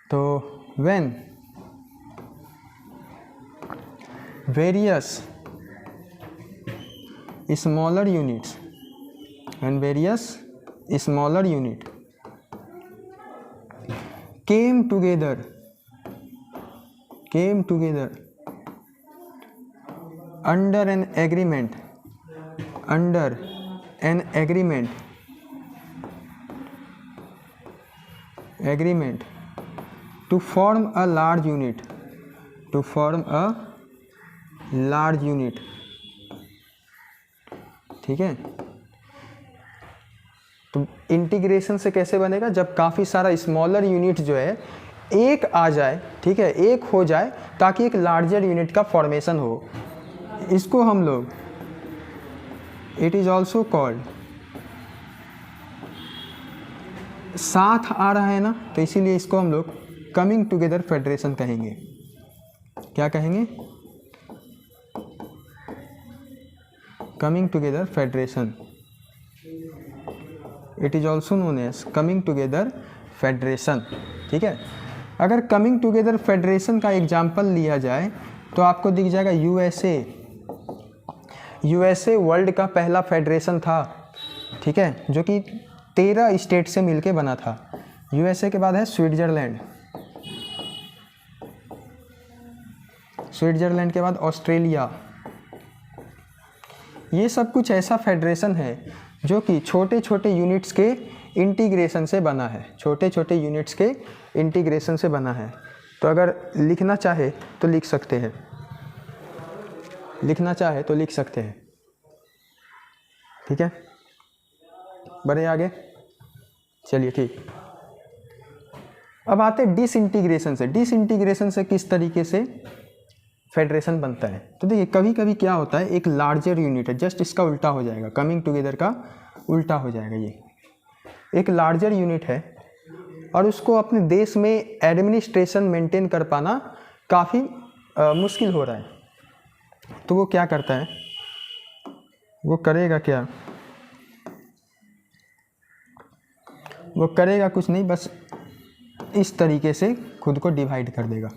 तो when various smaller units, when various smaller unit came together under an agreement to form a large unit, ठीक है। तो इंटीग्रेशन से कैसे बनेगा, जब काफ़ी सारा स्मॉलर यूनिट जो है एक आ जाए, ठीक है, एक हो जाए ताकि एक लार्जर यूनिट का फॉर्मेशन हो। इसको हम लोग, इट इज ऑल्सो कॉल्ड, साथ आ रहा है ना, तो इसीलिए इसको हम लोग कमिंग टुगेदर फेडरेशन कहेंगे। क्या कहेंगे, coming together federation. It is also known as coming together federation, ठीक है। अगर कमिंग टुगेदर फेडरेशन का एग्जाम्पल लिया जाए तो आपको दिख जाएगा यूएसए वर्ल्ड का पहला फेडरेशन था, ठीक है, जो कि 13 स्टेट से मिलके बना था। यूएसए के बाद है स्विट्जरलैंड के बाद ऑस्ट्रेलिया। ये सब कुछ ऐसा फेडरेशन है जो कि छोटे छोटे यूनिट्स के इंटीग्रेशन से बना है, तो अगर लिखना चाहे तो लिख सकते हैं, ठीक है। बढ़े आगे, चलिए ठीक। अब आते हैं डिसइंटीग्रेशन से किस तरीके से फेडरेशन बनता है। तो देखिए कभी कभी क्या होता है, एक लार्जर यूनिट है, जस्ट इसका उल्टा हो जाएगा, कमिंग टुगेदर का उल्टा हो जाएगा। ये एक लार्जर यूनिट है और उसको अपने देश में एडमिनिस्ट्रेशन मेंटेन कर पाना काफ़ी मुश्किल हो रहा है। तो वो क्या करता है, वो करेगा कुछ नहीं, बस इस तरीके से खुद को डिवाइड कर देगा,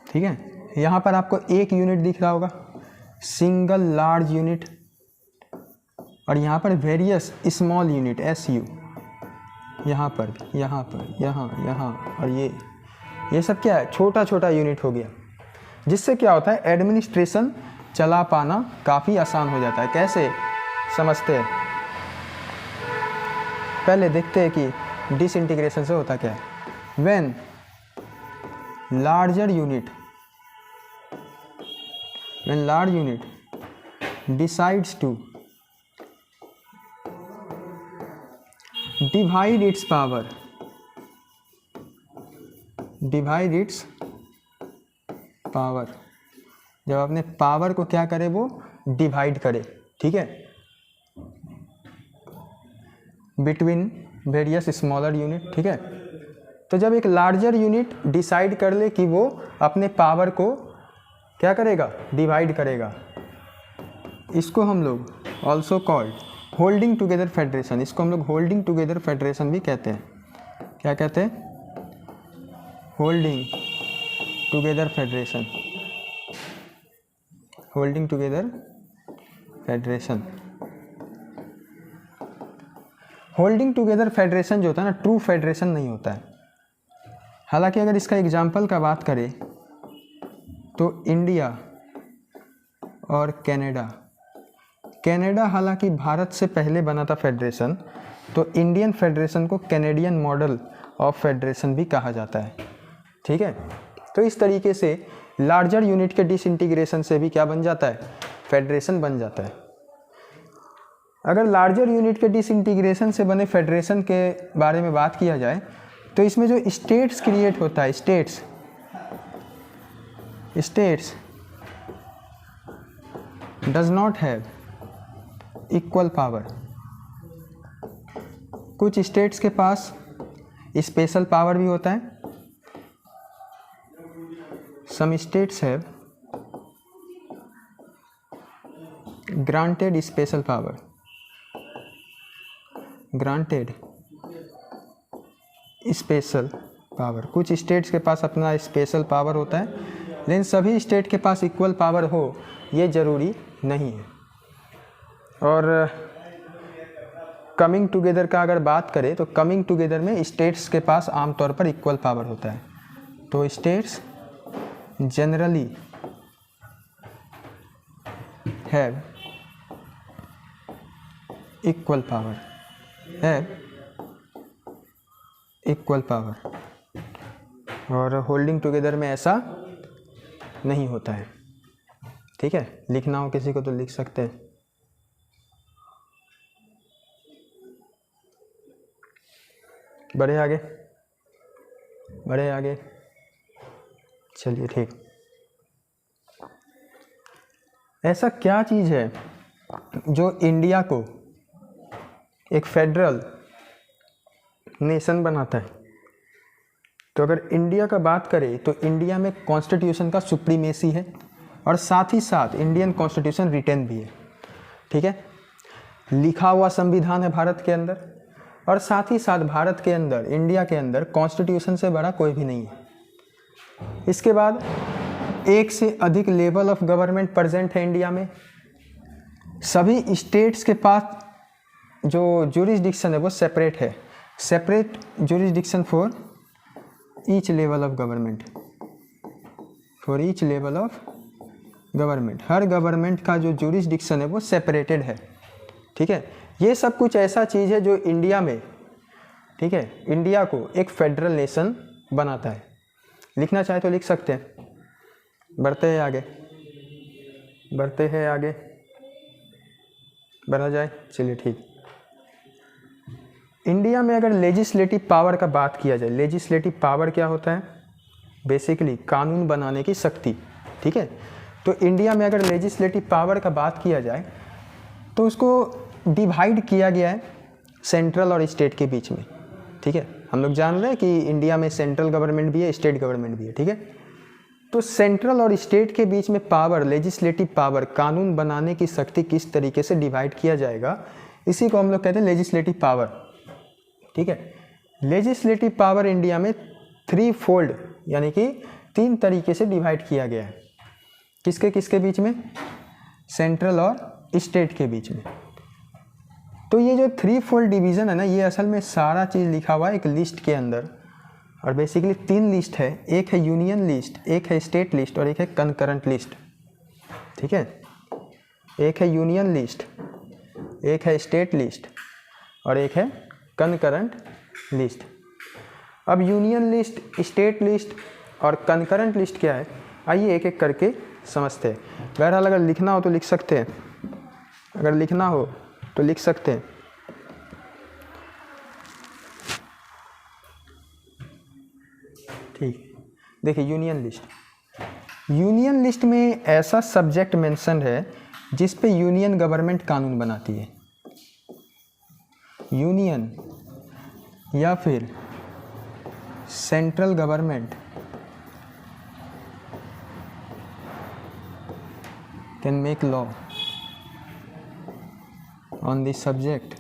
ठीक है। यहाँ पर आपको एक यूनिट दिख रहा होगा, सिंगल लार्ज यूनिट, और यहाँ पर वेरियस स्मॉल यूनिट SU, यहाँ पर और ये सब क्या है, छोटा छोटा यूनिट हो गया, जिससे क्या होता है, एडमिनिस्ट्रेशन चला पाना काफ़ी आसान हो जाता है। कैसे समझते हैं, पहले देखते हैं कि डिसइंटीग्रेशन से होता क्या है। When large unit decides to divide its power, जब अपने पावर को क्या करे, वो डिवाइड करे, ठीक है, बिटवीन वेरियस स्मॉलर यूनिट, ठीक है। तो जब एक लार्जर यूनिट डिसाइड कर ले कि वो अपने पावर को क्या करेगा, डिवाइड करेगा, इसको हम लोग also called holding together federation, इसको हम लोग होल्डिंग टुगेदर फेडरेशन भी कहते हैं। क्या कहते हैं, holding together federation, holding together federation. Holding together federation जो होता है ना, ट्रू फेडरेशन नहीं होता है। हालांकि अगर इसका एग्जाम्पल का बात करें तो इंडिया और कनाडा हालांकि भारत से पहले बना था फेडरेशन, तो इंडियन फेडरेशन को कैनेडियन मॉडल ऑफ फेडरेशन भी कहा जाता है, ठीक है। तो इस तरीके से लार्जर यूनिट के डिसइंटीग्रेशन से भी क्या बन जाता है, फेडरेशन बन जाता है। अगर लार्जर यूनिट के डिसइंटीग्रेशन से बने फेडरेशन के बारे में बात किया जाए तो इसमें जो स्टेट्स क्रिएट होता है, states does not have equal power. कुछ स्टेट्स के पास स्पेशल पावर भी होता है, some states have granted special power, granted special power. कुछ स्टेट्स के पास अपना स्पेशल पावर होता है, लेकिन सभी स्टेट के पास इक्वल पावर हो ये ज़रूरी नहीं है। और कमिंग टुगेदर का अगर बात करें तो कमिंग टुगेदर में स्टेट्स के पास आमतौर पर इक्वल पावर होता है। तो states generally have equal power, have equal power. और होल्डिंग टुगेदर में ऐसा नहीं होता है। ठीक है, लिखना हो किसी को तो लिख सकते हैं। बढ़े आगे, बढ़े आगे, चलिए ठीक। ऐसा क्या चीज़ है जो इंडिया को एक फेडरल नेशन बनाता है? तो अगर इंडिया का बात करें तो इंडिया में कॉन्स्टिट्यूशन का सुप्रीमेसी है और साथ ही साथ इंडियन कॉन्स्टिट्यूशन रिटेन भी है। ठीक है, लिखा हुआ संविधान है भारत के अंदर, और साथ ही साथ भारत के अंदर, इंडिया के अंदर कॉन्स्टिट्यूशन से बड़ा कोई भी नहीं है। इसके बाद एक से अधिक लेवल ऑफ गवर्नमेंट प्रेजेंट है इंडिया में। सभी स्टेट्स के पास जो ज्यूरिसडिक्शन है वो सेपरेट है, separate jurisdiction for each level of government, for each level of government. Her government का जो ज्यूरिसडिक्शन है वो सेपरेटेड है। ठीक है, ये सब कुछ ऐसा चीज़ है जो इंडिया में, ठीक है, इंडिया को एक फेडरल नेशन बनाता है। लिखना चाहे तो लिख सकते हैं। बढ़ते हैं आगे, बढ़ते हैं आगे, बढ़ा जाए, चलिए ठीक। इंडिया में अगर लेजिस्लेटिव पावर का बात किया जाए, लेजिस्लेटिव पावर क्या होता है? बेसिकली कानून बनाने की शक्ति। ठीक है, तो इंडिया में अगर लेजिस्लेटिव पावर का बात किया जाए तो उसको डिवाइड किया गया है सेंट्रल और स्टेट के बीच में। ठीक है, हम लोग जान रहे हैं कि इंडिया में सेंट्रल गवर्नमेंट भी है, स्टेट गवर्नमेंट भी है। ठीक है, तो सेंट्रल और स्टेट के बीच में पावर, लेजिस्लेटिव पावर, कानून बनाने की शक्ति किस तरीके से डिवाइड किया जाएगा, इसी को हम लोग कहते हैं लेजिस्लेटिव पावर। ठीक है, लेजिस्लेटिव पावर इंडिया में 3 फोल्ड यानी कि 3 तरीके से डिवाइड किया गया है। किसके किसके बीच में? सेंट्रल और स्टेट के बीच में। तो ये जो 3 फोल्ड डिवीज़न है ना, ये असल में सारा चीज़ लिखा हुआ है एक लिस्ट के अंदर, और बेसिकली 3 लिस्ट है। एक है यूनियन लिस्ट, एक है स्टेट लिस्ट और एक है कंकरेंट लिस्ट। ठीक है, एक है यूनियन लिस्ट, एक है स्टेट लिस्ट और एक है कंकरेंट लिस्ट। अब यूनियन लिस्ट, स्टेट लिस्ट और कंकरेंट लिस्ट क्या है, आइए एक एक करके समझते हैं। बहरहाल अगर लिखना हो तो लिख सकते हैं, अगर लिखना हो तो लिख सकते हैं। ठीक, देखिए यूनियन लिस्ट, यूनियन लिस्ट में ऐसा सब्जेक्ट मेंशन है जिस पे यूनियन गवर्नमेंट कानून बनाती है। यूनियन या फिर central government can make law on the subject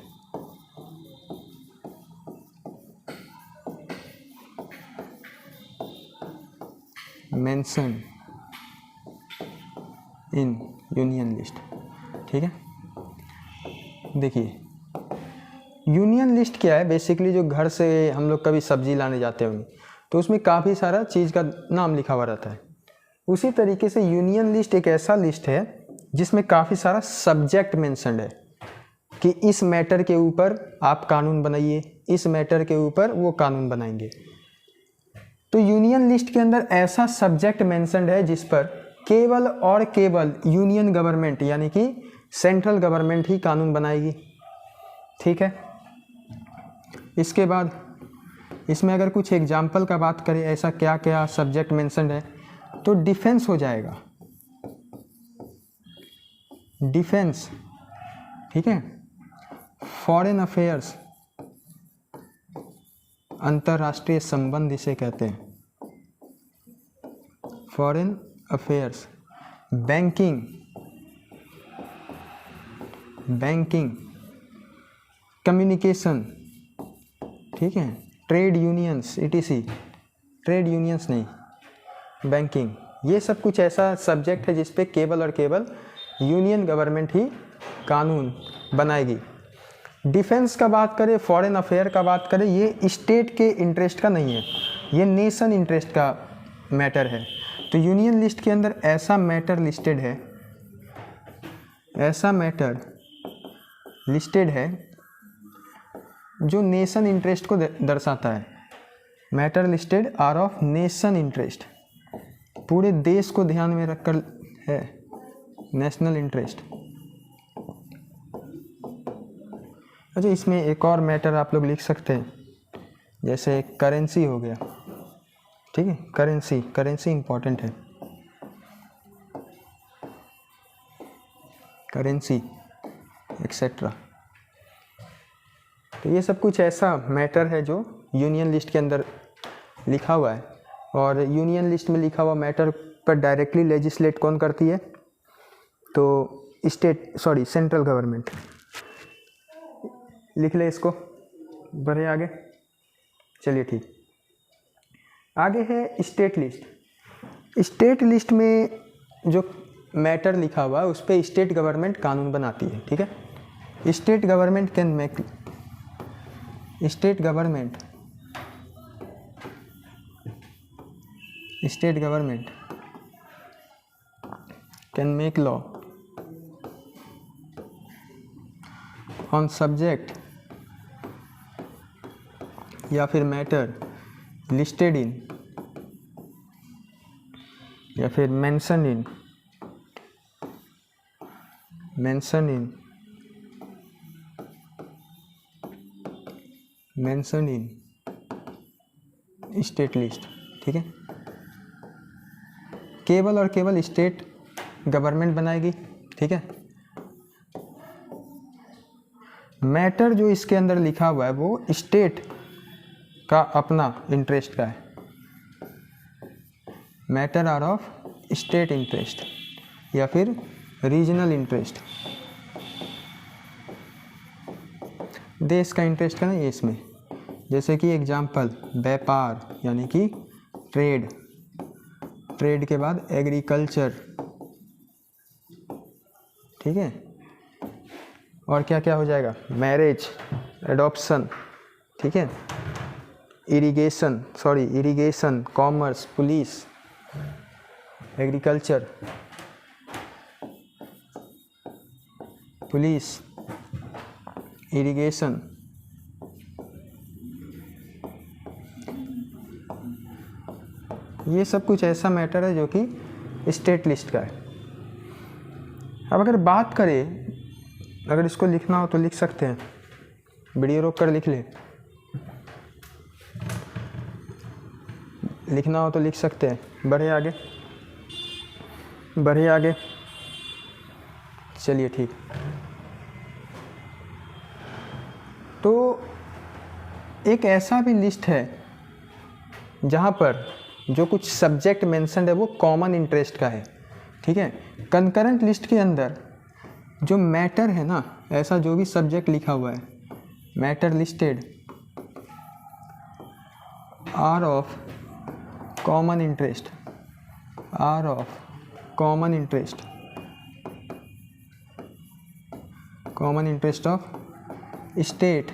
mentioned in union list। ठीक है, देखिए यूनियन लिस्ट क्या है, बेसिकली जो घर से हम लोग कभी सब्जी लाने जाते होंगे तो उसमें काफ़ी सारा चीज़ का नाम लिखा हुआ रहता है। उसी तरीके से यूनियन लिस्ट एक ऐसा लिस्ट है जिसमें काफ़ी सारा सब्जेक्ट मेंशन्ड है कि इस मैटर के ऊपर आप कानून बनाइए, इस मैटर के ऊपर वो कानून बनाएंगे। तो यूनियन लिस्ट के अंदर ऐसा सब्जेक्ट मेंशन्ड है जिस पर केवल और केवल यूनियन गवर्नमेंट यानी कि सेंट्रल गवर्नमेंट ही कानून बनाएगी। ठीक है, इसके बाद इसमें अगर कुछ एग्जाम्पल का बात करें, ऐसा क्या क्या सब्जेक्ट मेंशन्ड है, तो डिफेंस हो जाएगा, डिफेंस। ठीक है, फॉरेन अफेयर्स, अंतर्राष्ट्रीय संबंध इसे कहते हैं, foreign affairs, banking, banking, communication, ठीक है, trade unions ETC, trade unions नहीं, बैंकिंग, ये सब कुछ ऐसा सब्जेक्ट है जिस पे केवल और केवल यूनियन गवर्नमेंट ही कानून बनाएगी। डिफेंस का बात करें, फॉरेन अफेयर का बात करें, ये स्टेट के इंटरेस्ट का नहीं है, ये नेशन इंटरेस्ट का मैटर है। तो यूनियन लिस्ट के अंदर ऐसा मैटर लिस्टेड है, ऐसा मैटर लिस्टेड है जो नेशन इंटरेस्ट को दर्शाता है। Matter listed are of nation interest, पूरे देश को ध्यान में रखकर है, नेशनल इंटरेस्ट। अच्छा, इसमें एक और मैटर आप लोग लिख सकते हैं, जैसे करेंसी हो गया, ठीक है, करेंसी, करेंसी इंपॉर्टेंट है, करेंसी एक्सेट्रा। तो ये सब कुछ ऐसा मैटर है जो यूनियन लिस्ट के अंदर लिखा हुआ है, और यूनियन लिस्ट में लिखा हुआ मैटर पर डायरेक्टली लेजिस्लेट कौन करती है? तो सेंट्रल गवर्नमेंट। लिख ले इसको, बढ़े आगे, चलिए ठीक। आगे है स्टेट लिस्ट। स्टेट लिस्ट में जो मैटर लिखा हुआ है उस पर स्टेट गवर्नमेंट कानून बनाती है, ठीक है। State government can make, state government can make law on subject या फिर मैटर लिस्टेड इन या फिर मेंशन इन स्टेट लिस्ट, ठीक है। केवल और केवल स्टेट गवर्नमेंट बनाएगी, ठीक है। मैटर जो इसके अंदर लिखा हुआ है वो स्टेट का अपना इंटरेस्ट का है। Matter are of state interest या फिर रीजनल इंटरेस्ट, देश का इंटरेस्ट का नहीं है इसमें। जैसे कि एग्जाम्पल, व्यापार यानी कि ट्रेड, ट्रेड के बाद एग्रीकल्चर, ठीक है। और क्या क्या हो जाएगा? मैरिज, एडॉप्शन, ठीक है, irrigation, commerce, police, agriculture, police, irrigation, ये सब कुछ ऐसा मैटर है जो कि स्टेट लिस्ट का है। अब अगर बात करें, अगर इसको लिखना हो तो लिख सकते हैं, वीडियो रोक कर लिख ले, लिखना हो तो लिख सकते हैं। बढ़े आगे, चलिए ठीक। तो एक ऐसा भी लिस्ट है जहाँ पर जो कुछ सब्जेक्ट मेंशन्ड है वो कॉमन इंटरेस्ट का है, ठीक है। कंकरेंट लिस्ट के अंदर जो मैटर है ना, ऐसा जो भी सब्जेक्ट लिखा हुआ है, matter listed are of common interest, common interest of state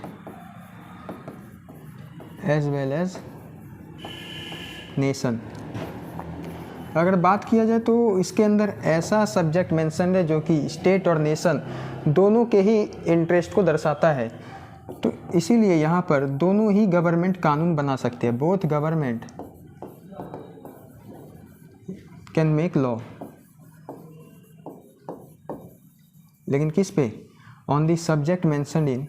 as well as nation. अगर बात किया जाए तो इसके अंदर ऐसा सब्जेक्ट मेंशन है जो कि स्टेट और नेशन दोनों के ही इंटरेस्ट को दर्शाता है। तो इसीलिए यहाँ पर दोनों ही गवर्नमेंट कानून बना सकते हैं। Both government can make law, लेकिन किस पे? On the subject mentioned in,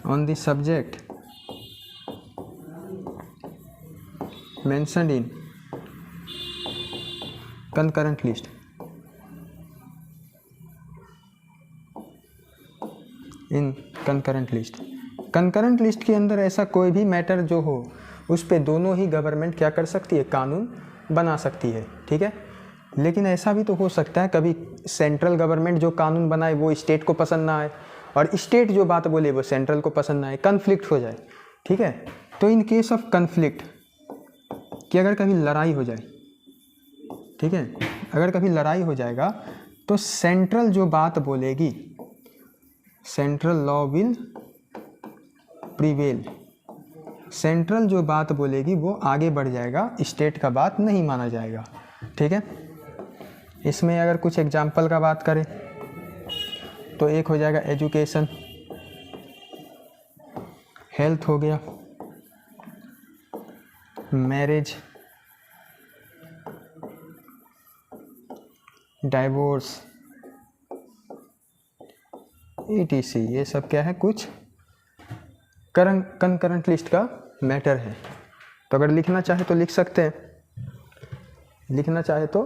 on the subject mentioned in concurrent list, in concurrent list। concurrent list के अंदर ऐसा कोई भी मैटर जो हो उस पे दोनों ही गवर्नमेंट क्या कर सकती है? कानून बना सकती है, ठीक है। लेकिन ऐसा भी तो हो सकता है कभी सेंट्रल गवर्नमेंट जो कानून बनाए वो स्टेट को पसंद ना आए और स्टेट जो बात बोले वो सेंट्रल को पसंद ना आए, कन्फ्लिक्ट हो जाए। ठीक है, तो इन केस ऑफ कन्फ्लिक्ट कि अगर कभी लड़ाई हो जाए, ठीक है, अगर कभी लड़ाई हो जाएगा तो सेंट्रल जो बात बोलेगी, central law will prevail, central जो बात बोलेगी वो आगे बढ़ जाएगा, स्टेट का बात नहीं माना जाएगा। ठीक है, इसमें अगर कुछ एग्जाम्पल का बात करें तो एक हो जाएगा एजुकेशन, हेल्थ हो गया, मैरिज, डाइवोर्स, ETC, ये सब क्या है, कुछ कंकरेंट लिस्ट का मैटर है। तो अगर लिखना चाहे तो लिख सकते हैं, लिखना चाहे तो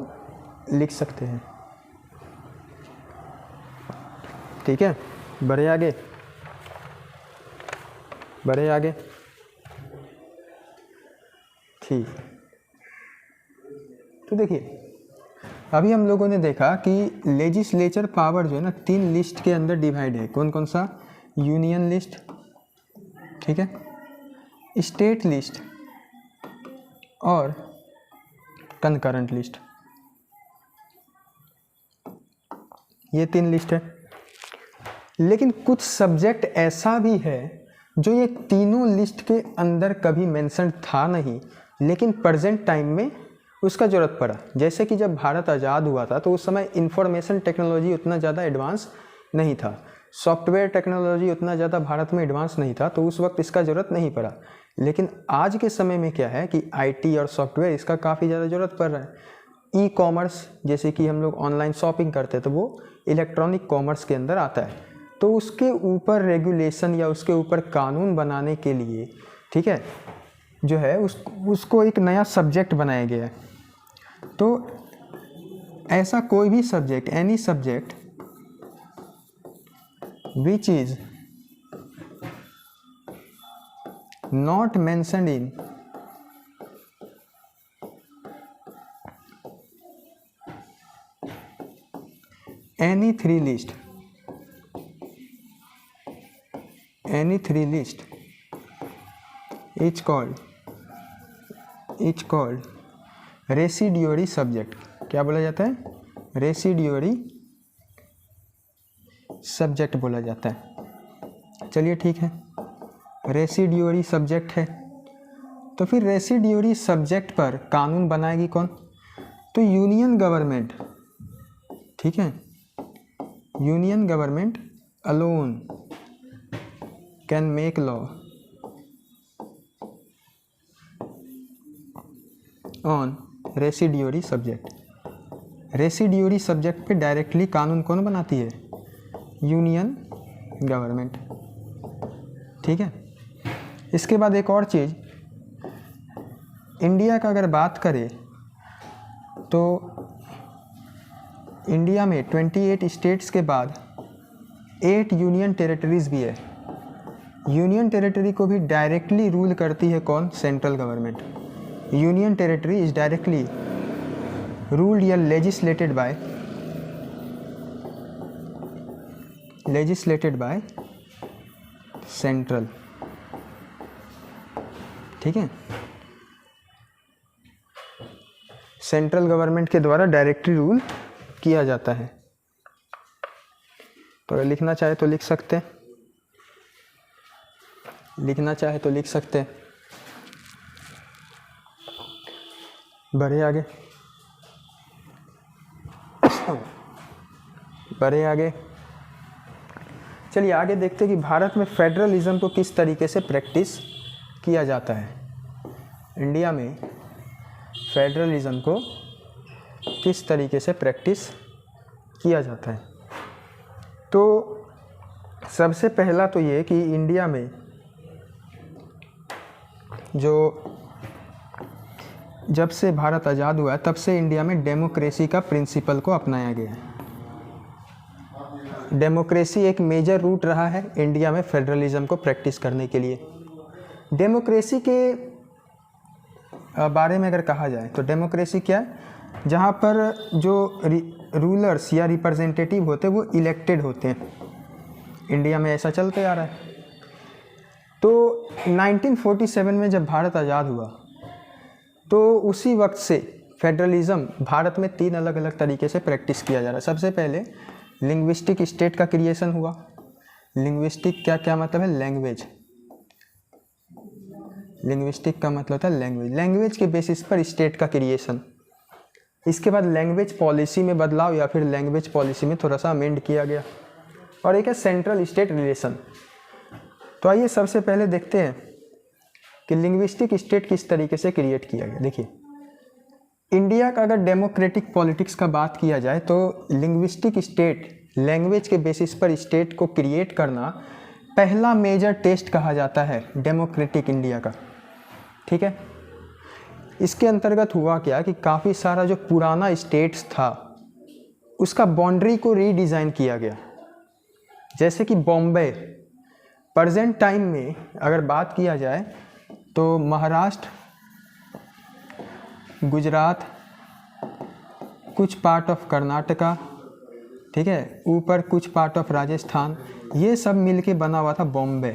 लिख सकते हैं। ठीक है, बढ़े आगे, बढ़े आगे। ठीक, तो देखिए अभी हम लोगों ने देखा कि लेजिस्लेचर पावर जो है ना 3 लिस्ट के अंदर डिवाइड है। कौन कौन सा? यूनियन लिस्ट, ठीक है, स्टेट लिस्ट और कंकरेंट लिस्ट, ये 3 लिस्ट है। लेकिन कुछ सब्जेक्ट ऐसा भी है जो ये तीनों लिस्ट के अंदर कभी मेंशन था नहीं, लेकिन प्रेजेंट टाइम में उसका ज़रूरत पड़ा। जैसे कि जब भारत आज़ाद हुआ था तो उस समय इंफॉर्मेशन टेक्नोलॉजी उतना ज़्यादा एडवांस नहीं था, सॉफ्टवेयर टेक्नोलॉजी उतना ज़्यादा भारत में एडवांस नहीं था, तो उस वक्त इसका ज़रूरत नहीं पड़ा। लेकिन आज के समय में क्या है कि IT और सॉफ्टवेयर इसका काफ़ी ज़्यादा ज़रूरत पड़ रहा है। ई-कॉमर्स, जैसे कि हम लोग ऑनलाइन शॉपिंग करते हैं तो वो इलेक्ट्रॉनिक कॉमर्स के अंदर आता है, तो उसके ऊपर रेगुलेशन या उसके ऊपर कानून बनाने के लिए, ठीक है, जो है उसको एक नया सब्जेक्ट बनाया गया है। तो ऐसा कोई भी subject, any subject which is not mentioned in any three list is called residuary subject. क्या बोला जाता है? रेसिड्यूरी सब्जेक्ट बोला जाता है। चलिए ठीक है, रेसिड्यूरी सब्जेक्ट है, तो फिर रेसिड्यूरी सब्जेक्ट पर कानून बनाएगी कौन? तो यूनियन गवर्नमेंट, ठीक है, union government alone can make law on residuary subject. Residuary subject पे डायरेक्टली कानून कौन बनाती है? Union government. ठीक है, इसके बाद एक और चीज़, इंडिया का अगर बात करें तो इंडिया में 28 स्टेट्स के बाद 8 यूनियन टेरिटरीज़ भी है। यूनियन टेरिटरी को भी डायरेक्टली रूल करती है कौन? Central government. Union territory is directly ruled या लेजिस्लेटेड बाय सेंट्रल। ठीक है, सेंट्रल गवर्नमेंट के द्वारा डायरेक्टली रूल किया जाता है। तो अगर लिखना चाहे तो लिख सकते हैं, लिखना चाहे तो लिख सकते हैं। बढ़े आगे, बढ़े आगे। चलिए आगे देखते हैं कि भारत में फेडरलिज्म को किस तरीके से प्रैक्टिस किया जाता है। इंडिया में फेडरलिज्म को किस तरीके से प्रैक्टिस किया जाता है। तो सबसे पहला तो ये कि इंडिया में जो जब से भारत आज़ाद हुआ है तब से इंडिया में डेमोक्रेसी का प्रिंसिपल को अपनाया गया है। डेमोक्रेसी एक मेजर रूट रहा है इंडिया में फेडरलिज्म को प्रैक्टिस करने के लिए। डेमोक्रेसी के बारे में अगर कहा जाए तो डेमोक्रेसी क्या है? जहाँ पर जो रूलर्स या रिप्रेजेंटेटिव होते हैं वो इलेक्टेड होते हैं। इंडिया में ऐसा चलते आ रहा है। तो 1947 में जब भारत आज़ाद हुआ तो उसी वक्त से फेडरलिज्म भारत में 3 अलग अलग तरीके से प्रैक्टिस किया जा रहा है। सबसे पहले लिंग्विस्टिक स्टेट का क्रिएशन हुआ। लिंग्विस्टिक क्या मतलब है? लैंग्वेज। लिंग्विस्टिक का मतलब था लैंग्वेज। लैंग्वेज के बेसिस पर स्टेट का क्रिएशन। इसके बाद लैंग्वेज पॉलिसी में बदलाव या फिर लैंग्वेज पॉलिसी में थोड़ा सा अमेंड किया गया। और एक है सेंट्रल स्टेट रिलेशन। तो आइए सबसे पहले देखते हैं कि लिंग्विस्टिक स्टेट किस तरीके से क्रिएट किया गया। देखिए, इंडिया का अगर डेमोक्रेटिक पॉलिटिक्स का बात किया जाए तो लिंग्विस्टिक स्टेट, लैंग्वेज के बेसिस पर स्टेट को क्रिएट करना पहला मेजर टेस्ट कहा जाता है डेमोक्रेटिक इंडिया का। ठीक है, इसके अंतर्गत हुआ क्या कि काफ़ी सारा जो पुराना स्टेट्स था उसका बाउंड्री को रीडिज़ाइन किया गया। जैसे कि बॉम्बे, प्रेजेंट टाइम में अगर बात किया जाए तो महाराष्ट्र, गुजरात, कुछ पार्ट ऑफ कर्नाटका, ठीक है, ऊपर कुछ पार्ट ऑफ राजस्थान, ये सब मिलके बना हुआ था बॉम्बे।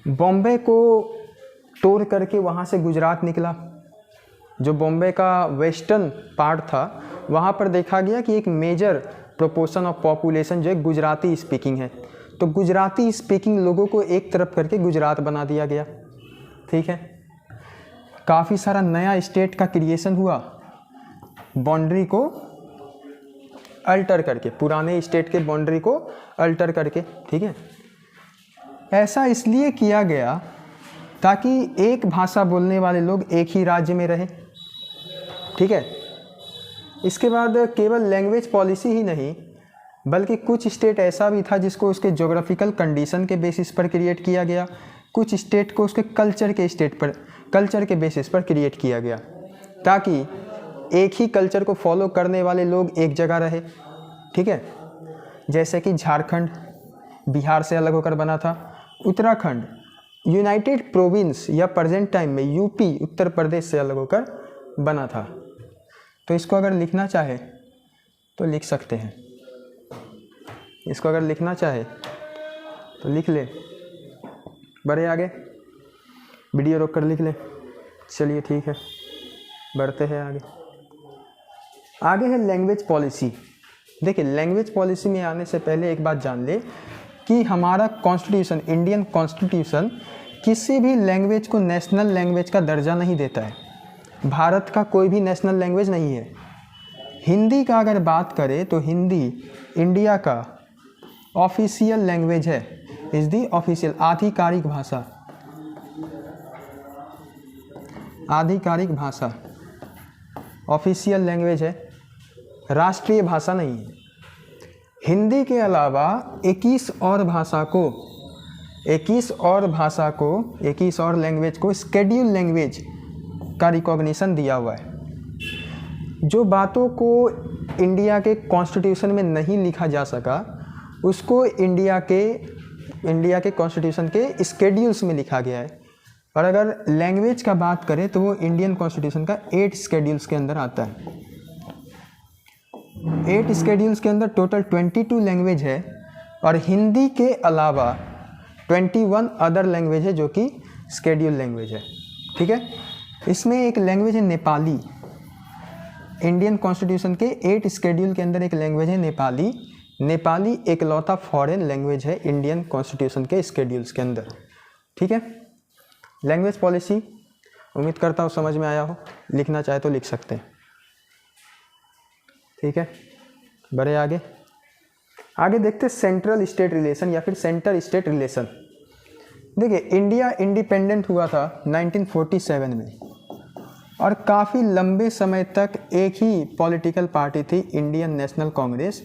बॉम्बे को तोड़ करके वहाँ से गुजरात निकला। जो बॉम्बे का वेस्टर्न पार्ट था वहाँ पर देखा गया कि एक मेजर प्रोपोर्शन ऑफ पॉपुलेशन जो है गुजराती स्पीकिंग है। तो गुजराती स्पीकिंग लोगों को एक तरफ करके गुजरात बना दिया गया। ठीक है, काफ़ी सारा नया स्टेट का क्रिएशन हुआ बाउंड्री को अल्टर करके, पुराने स्टेट के बाउंड्री को अल्टर करके। ठीक है, ऐसा इसलिए किया गया ताकि एक भाषा बोलने वाले लोग एक ही राज्य में रहे। ठीक है, इसके बाद केवल लैंग्वेज पॉलिसी ही नहीं बल्कि कुछ स्टेट ऐसा भी था जिसको उसके ज्योग्राफिकल कंडीशन के बेसिस पर क्रिएट किया गया। कुछ स्टेट को उसके कल्चर के बेसिस पर क्रिएट किया गया ताकि एक ही कल्चर को फॉलो करने वाले लोग एक जगह रहे। ठीक है, जैसे कि झारखंड बिहार से अलग होकर बना था, उत्तराखंड यूनाइटेड प्रोविंस या प्रेजेंट टाइम में यूपी उत्तर प्रदेश से अलग होकर बना था। तो इसको अगर लिखना चाहे तो लिख सकते हैं, इसको अगर लिखना चाहे तो लिख ले। बढ़े आगे, वीडियो रोक कर लिख ले। चलिए ठीक है, बढ़ते हैं आगे। आगे है लैंग्वेज पॉलिसी। देखिए, लैंग्वेज पॉलिसी में आने से पहले एक बात जान ले कि हमारा कॉन्स्टिट्यूशन, इंडियन कॉन्स्टिट्यूशन किसी भी लैंग्वेज को नेशनल लैंग्वेज का दर्जा नहीं देता है। भारत का कोई भी नेशनल लैंग्वेज नहीं है। हिंदी का अगर बात करें तो हिंदी इंडिया का ऑफिशियल लैंग्वेज है, इज दी ऑफिशियल, आधिकारिक भाषा, ऑफिशियल लैंग्वेज है, राष्ट्रीय भाषा नहीं है। हिंदी के अलावा 21 और लैंग्वेज को स्केड्यूल लैंग्वेज का रिकॉग्निशन दिया हुआ है। जो बातों को इंडिया के कॉन्स्टिट्यूशन में नहीं लिखा जा सका उसको इंडिया के कॉन्स्टिट्यूशन के स्केड्यूल्स में लिखा गया है। और अगर लैंग्वेज का बात करें तो वो इंडियन कॉन्स्टिट्यूशन का 8 स्केड्यूल्स के अंदर आता है। 8 स्केड्यूल्स के अंदर टोटल 22 लैंग्वेज है और हिंदी के अलावा 21 अदर लैंग्वेज है जो कि स्केड्यूल लैंग्वेज है। ठीक है, इसमें एक लैंग्वेज है नेपाली। इंडियन कॉन्स्टिट्यूशन के 8 स्केड्यूल के अंदर एक लैंग्वेज है नेपाली। नेपाली एकलौता फॉरेन लैंग्वेज है इंडियन कॉन्स्टिट्यूशन के स्केड्यूल्स के अंदर। ठीक है, लैंग्वेज पॉलिसी उम्मीद करता हूँ समझ में आया हो। लिखना चाहे तो लिख सकते हैं। ठीक है, बढ़े आगे देखते हैं सेंट्रल स्टेट रिलेशन या फिर सेंटर स्टेट रिलेशन। देखिए, इंडिया इंडिपेंडेंट हुआ था 1947 में और काफ़ी लंबे समय तक एक ही पॉलिटिकल पार्टी थी, इंडियन नेशनल कांग्रेस,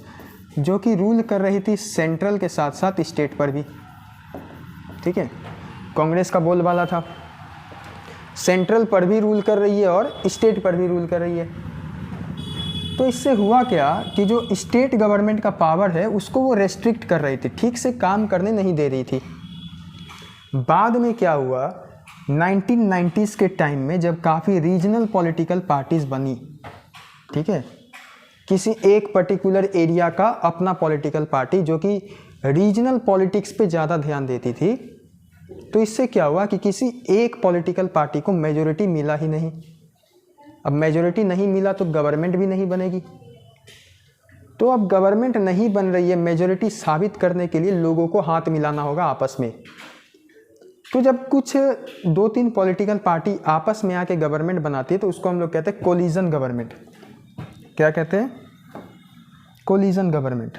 जो कि रूल कर रही थी सेंट्रल के साथ साथ स्टेट पर भी। ठीक है, कांग्रेस का बोलबाला था, सेंट्रल पर भी रूल कर रही है और स्टेट पर भी रूल कर रही है। तो इससे हुआ क्या कि जो स्टेट गवर्नमेंट का पावर है उसको वो रेस्ट्रिक्ट कर रही थी, ठीक से काम करने नहीं दे रही थी। बाद में क्या हुआ, 1990s के टाइम में जब काफ़ी रीजनल पॉलिटिकल पार्टीज बनी, ठीक है, किसी एक पर्टिकुलर एरिया का अपना पॉलिटिकल पार्टी जो कि रीजनल पॉलिटिक्स पे ज़्यादा ध्यान देती थी, तो इससे क्या हुआ कि किसी एक पॉलिटिकल पार्टी को मेजोरिटी मिला ही नहीं। अब मेजोरिटी नहीं मिला तो गवर्नमेंट भी नहीं बनेगी। तो अब गवर्नमेंट नहीं बन रही है, मेजोरिटी साबित करने के लिए लोगों को हाथ मिलाना होगा आपस में। तो जब कुछ 2-3 पॉलिटिकल पार्टी आपस में आके गवर्नमेंट बनाती है तो उसको हम लोग कहते हैं कोलिजन गवर्नमेंट। क्या कहते हैं? Collision government.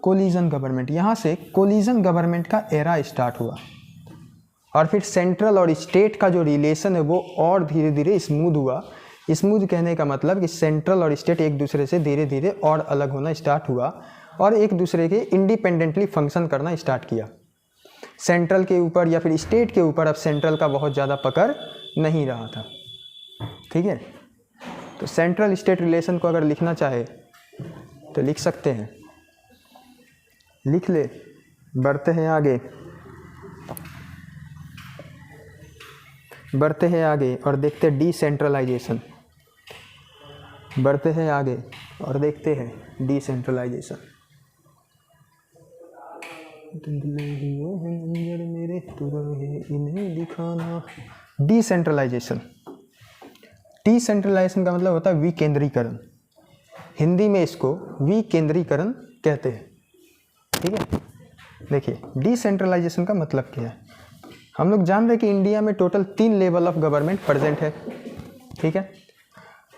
कोलिजन गवर्नमेंट, यहाँ से कोलिजन गवर्नमेंट का एरा स्टार्ट हुआ और फिर सेंट्रल और स्टेट का जो रिलेशन है वो और धीरे धीरे स्मूथ हुआ। स्मूथ कहने का मतलब कि सेंट्रल और स्टेट एक दूसरे से धीरे धीरे और अलग होना स्टार्ट हुआ और एक दूसरे के इंडिपेंडेंटली फंक्शन करना स्टार्ट किया। सेंट्रल के ऊपर या फिर स्टेट के ऊपर अब सेंट्रल का बहुत ज़्यादा पकड़ नहीं रहा था, ठीक है। तो सेंट्रल स्टेट रिलेशन को अगर लिखना चाहे तो लिख सकते हैं, लिख ले। बढ़ते हैं आगे, बढ़ते हैं आगे और देखते हैं डिसेंट्रलाइजेशन। बढ़ते हैं आगे और देखते हैं डिसेंट्रलाइजेशन। मेरे इन्हें दिखाना। डिसेंट्रलाइजेशन, डिसेंट्रलाइजेशन का मतलब होता है विकेंद्रीकरण। हिंदी में इसको विकेंद्रीकरण कहते हैं, ठीक है। देखिए डिसेंट्रलाइजेशन का मतलब क्या है। हम लोग जान रहे हैं कि इंडिया में total 3 level of government present है, ठीक है।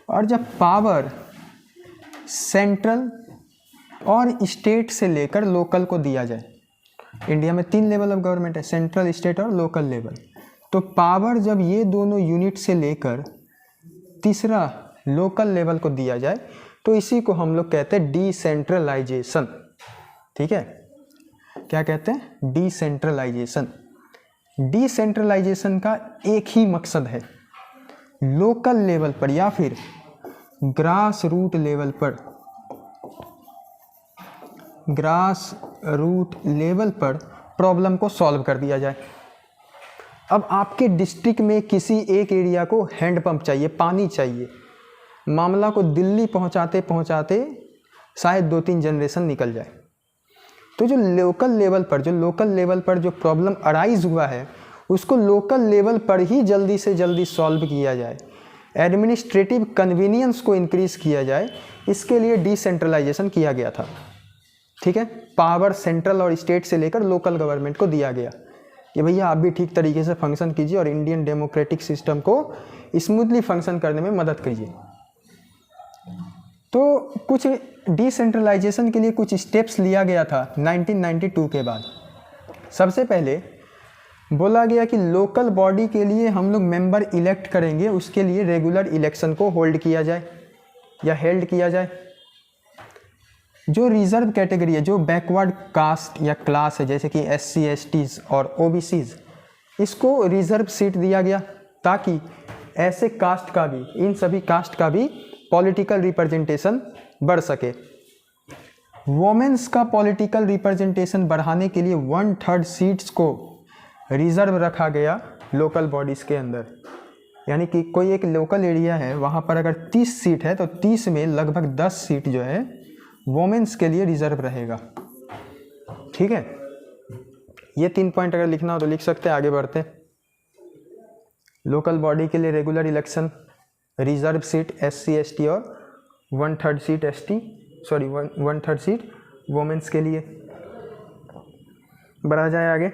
और जब पावर सेंट्रल और स्टेट से लेकर लोकल को दिया जाए, इंडिया में 3 लेवल ऑफ गवर्नमेंट है, सेंट्रल, स्टेट और लोकल लेवल। तो पावर जब ये दोनों यूनिट से लेकर तीसरा लोकल लेवल को दिया जाए तो इसी को हम लोग कहते हैं डिसेंट्रलाइजेशन, ठीक है। क्या कहते हैं? डिसेंट्रलाइजेशन। डिसेंट्रलाइजेशन का एक ही मकसद है, लोकल लेवल पर या फिर ग्रास रूट लेवल पर, ग्रास रूट लेवल पर प्रॉब्लम को सॉल्व कर दिया जाए। अब आपके डिस्ट्रिक्ट में किसी एक एरिया को हैंडपंप चाहिए, पानी चाहिए, मामला को दिल्ली पहुंचाते पहुंचाते शायद 2-3 जनरेशन निकल जाए। तो जो लोकल लेवल पर जो प्रॉब्लम अराइज हुआ है उसको लोकल लेवल पर ही जल्दी से जल्दी सॉल्व किया जाए, एडमिनिस्ट्रेटिव कन्वीनियंस को इंक्रीज किया जाए, इसके लिए डिसेंट्रलाइजेशन किया गया था, ठीक है। पावर सेंट्रल और स्टेट से लेकर लोकल गवर्नमेंट को दिया गया कि भैया आप भी ठीक तरीके से फंक्शन कीजिए और इंडियन डेमोक्रेटिक सिस्टम को स्मूथली फंक्शन करने में मदद कीजिए। तो कुछ डिसेंट्रलाइजेशन के लिए कुछ स्टेप्स लिया गया था 1992 के बाद। सबसे पहले बोला गया कि लोकल बॉडी के लिए हम लोग मेंबर इलेक्ट करेंगे, उसके लिए रेगुलर इलेक्शन को होल्ड किया जाए या हेल्ड किया जाए। जो रिजर्व कैटेगरी है, जो बैकवर्ड कास्ट या क्लास है जैसे कि SC STs और OBCs, इसको रिजर्व सीट दिया गया ताकि ऐसे कास्ट का भी, इन सभी कास्ट का भी पॉलिटिकल रिप्रेजेंटेशन बढ़ सके। वोमेन्स का पॉलिटिकल रिप्रेजेंटेशन बढ़ाने के लिए 1/3 सीट्स को रिजर्व रखा गया लोकल बॉडीज़ के अंदर। यानी कि कोई एक लोकल एरिया है, वहाँ पर अगर 30 सीट है तो 30 में लगभग 10 सीट जो है वोमेन्स के लिए रिजर्व रहेगा, ठीक है। ये 3 पॉइंट अगर लिखना हो तो लिख सकते हैं। आगे बढ़ते, लोकल बॉडी के लिए regular election, reserve seat SC ST और 1/3 सीट 1/3 सीट वोमेन्स के लिए। बढ़ा जाए आगे,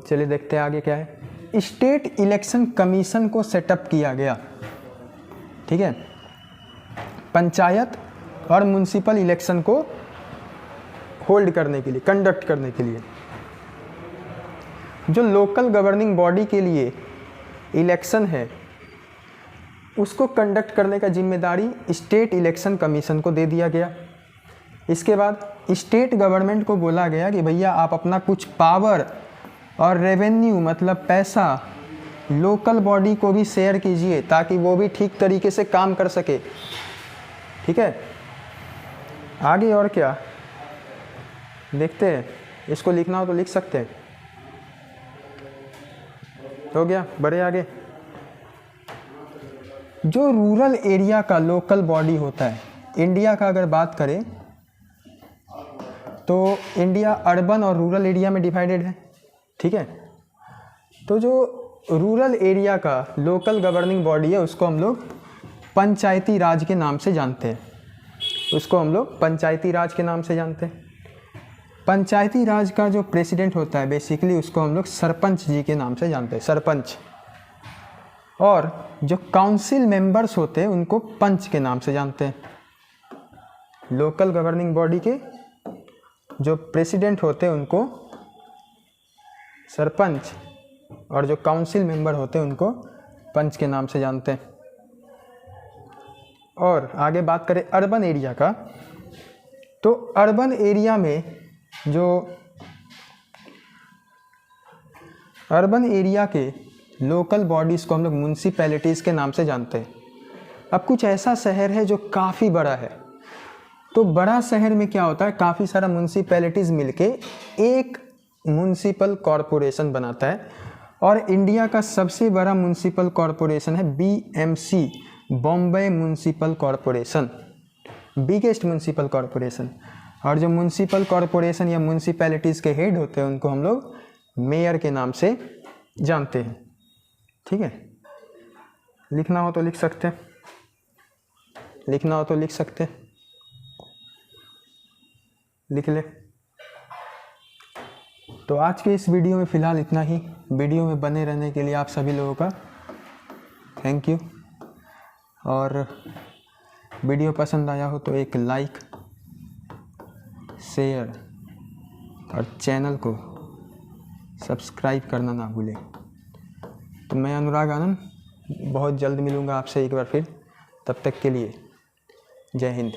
चलिए देखते हैं आगे क्या है। स्टेट इलेक्शन कमीशन को सेटअप किया गया, ठीक है। पंचायत और म्युनिसिपल इलेक्शन को होल्ड करने के लिए, कंडक्ट करने के लिए। जो लोकल गवर्निंग बॉडी के लिए इलेक्शन है उसको कंडक्ट करने का जिम्मेदारी स्टेट इलेक्शन कमीशन को दे दिया गया। इसके बाद स्टेट गवर्नमेंट को बोला गया कि भैया आप अपना कुछ पावर और रेवेन्यू मतलब पैसा लोकल बॉडी को भी शेयर कीजिए ताकि वो भी ठीक तरीके से काम कर सके, ठीक है। आगे और क्या देखते हैं, इसको लिखना हो तो लिख सकते हैं। हो गया, बढ़े आगे। जो रूरल एरिया का लोकल बॉडी होता है, इंडिया का अगर बात करें तो इंडिया अर्बन और रूरल एरिया में डिवाइडेड है, ठीक है। तो जो रूरल एरिया का लोकल गवर्निंग बॉडी है उसको हम लोग पंचायती राज के नाम से जानते हैं, उसको हम लोग पंचायती राज के नाम से जानते हैं। पंचायती राज का जो प्रेसिडेंट होता है बेसिकली उसको हम लोग सरपंच जी के नाम से जानते हैं, सरपंच। और जो काउंसिल मेंबर्स होते हैं उनको पंच के नाम से जानते हैं। लोकल गवर्निंग बॉडी के जो प्रेसिडेंट होते हैं उनको सरपंच और जो काउंसिल मेंबर होते हैं उनको पंच के नाम से जानते हैं। और आगे बात करें अर्बन एरिया का, तो अर्बन एरिया में जो अर्बन एरिया के लोकल बॉडीज़ को हम लोग म्यूनसिपैलिटीज़ के नाम से जानते हैं। अब कुछ ऐसा शहर है जो काफ़ी बड़ा है, तो बड़ा शहर में क्या होता है, काफ़ी सारा म्यूनसिपैलिटीज़ मिलके एक म्यूनसिपल कॉरपोरेशन बनाता है। और इंडिया का सबसे बड़ा म्यूनसिपल कॉरपोरेशन है BMC, Bombay municipal corporation, biggest municipal corporation. और जो म्यूनसिपल कॉरपोरेशन या म्यूनसिपैलिटीज़ के हेड होते हैं उनको हम लोग मेयर के नाम से जानते हैं, ठीक है। लिखना हो तो लिख सकते हैं, लिखना हो तो लिख सकते हैं, लिख ले। तो आज के इस वीडियो में फ़िलहाल इतना ही। वीडियो में बने रहने के लिए आप सभी लोगों का थैंक यू। और वीडियो पसंद आया हो तो एक लाइक, शेयर और चैनल को सब्सक्राइब करना ना भूलें। तो मैं अनुराग आनंद बहुत जल्द मिलूँगा आपसे एक बार फिर, तब तक के लिए जय हिंद।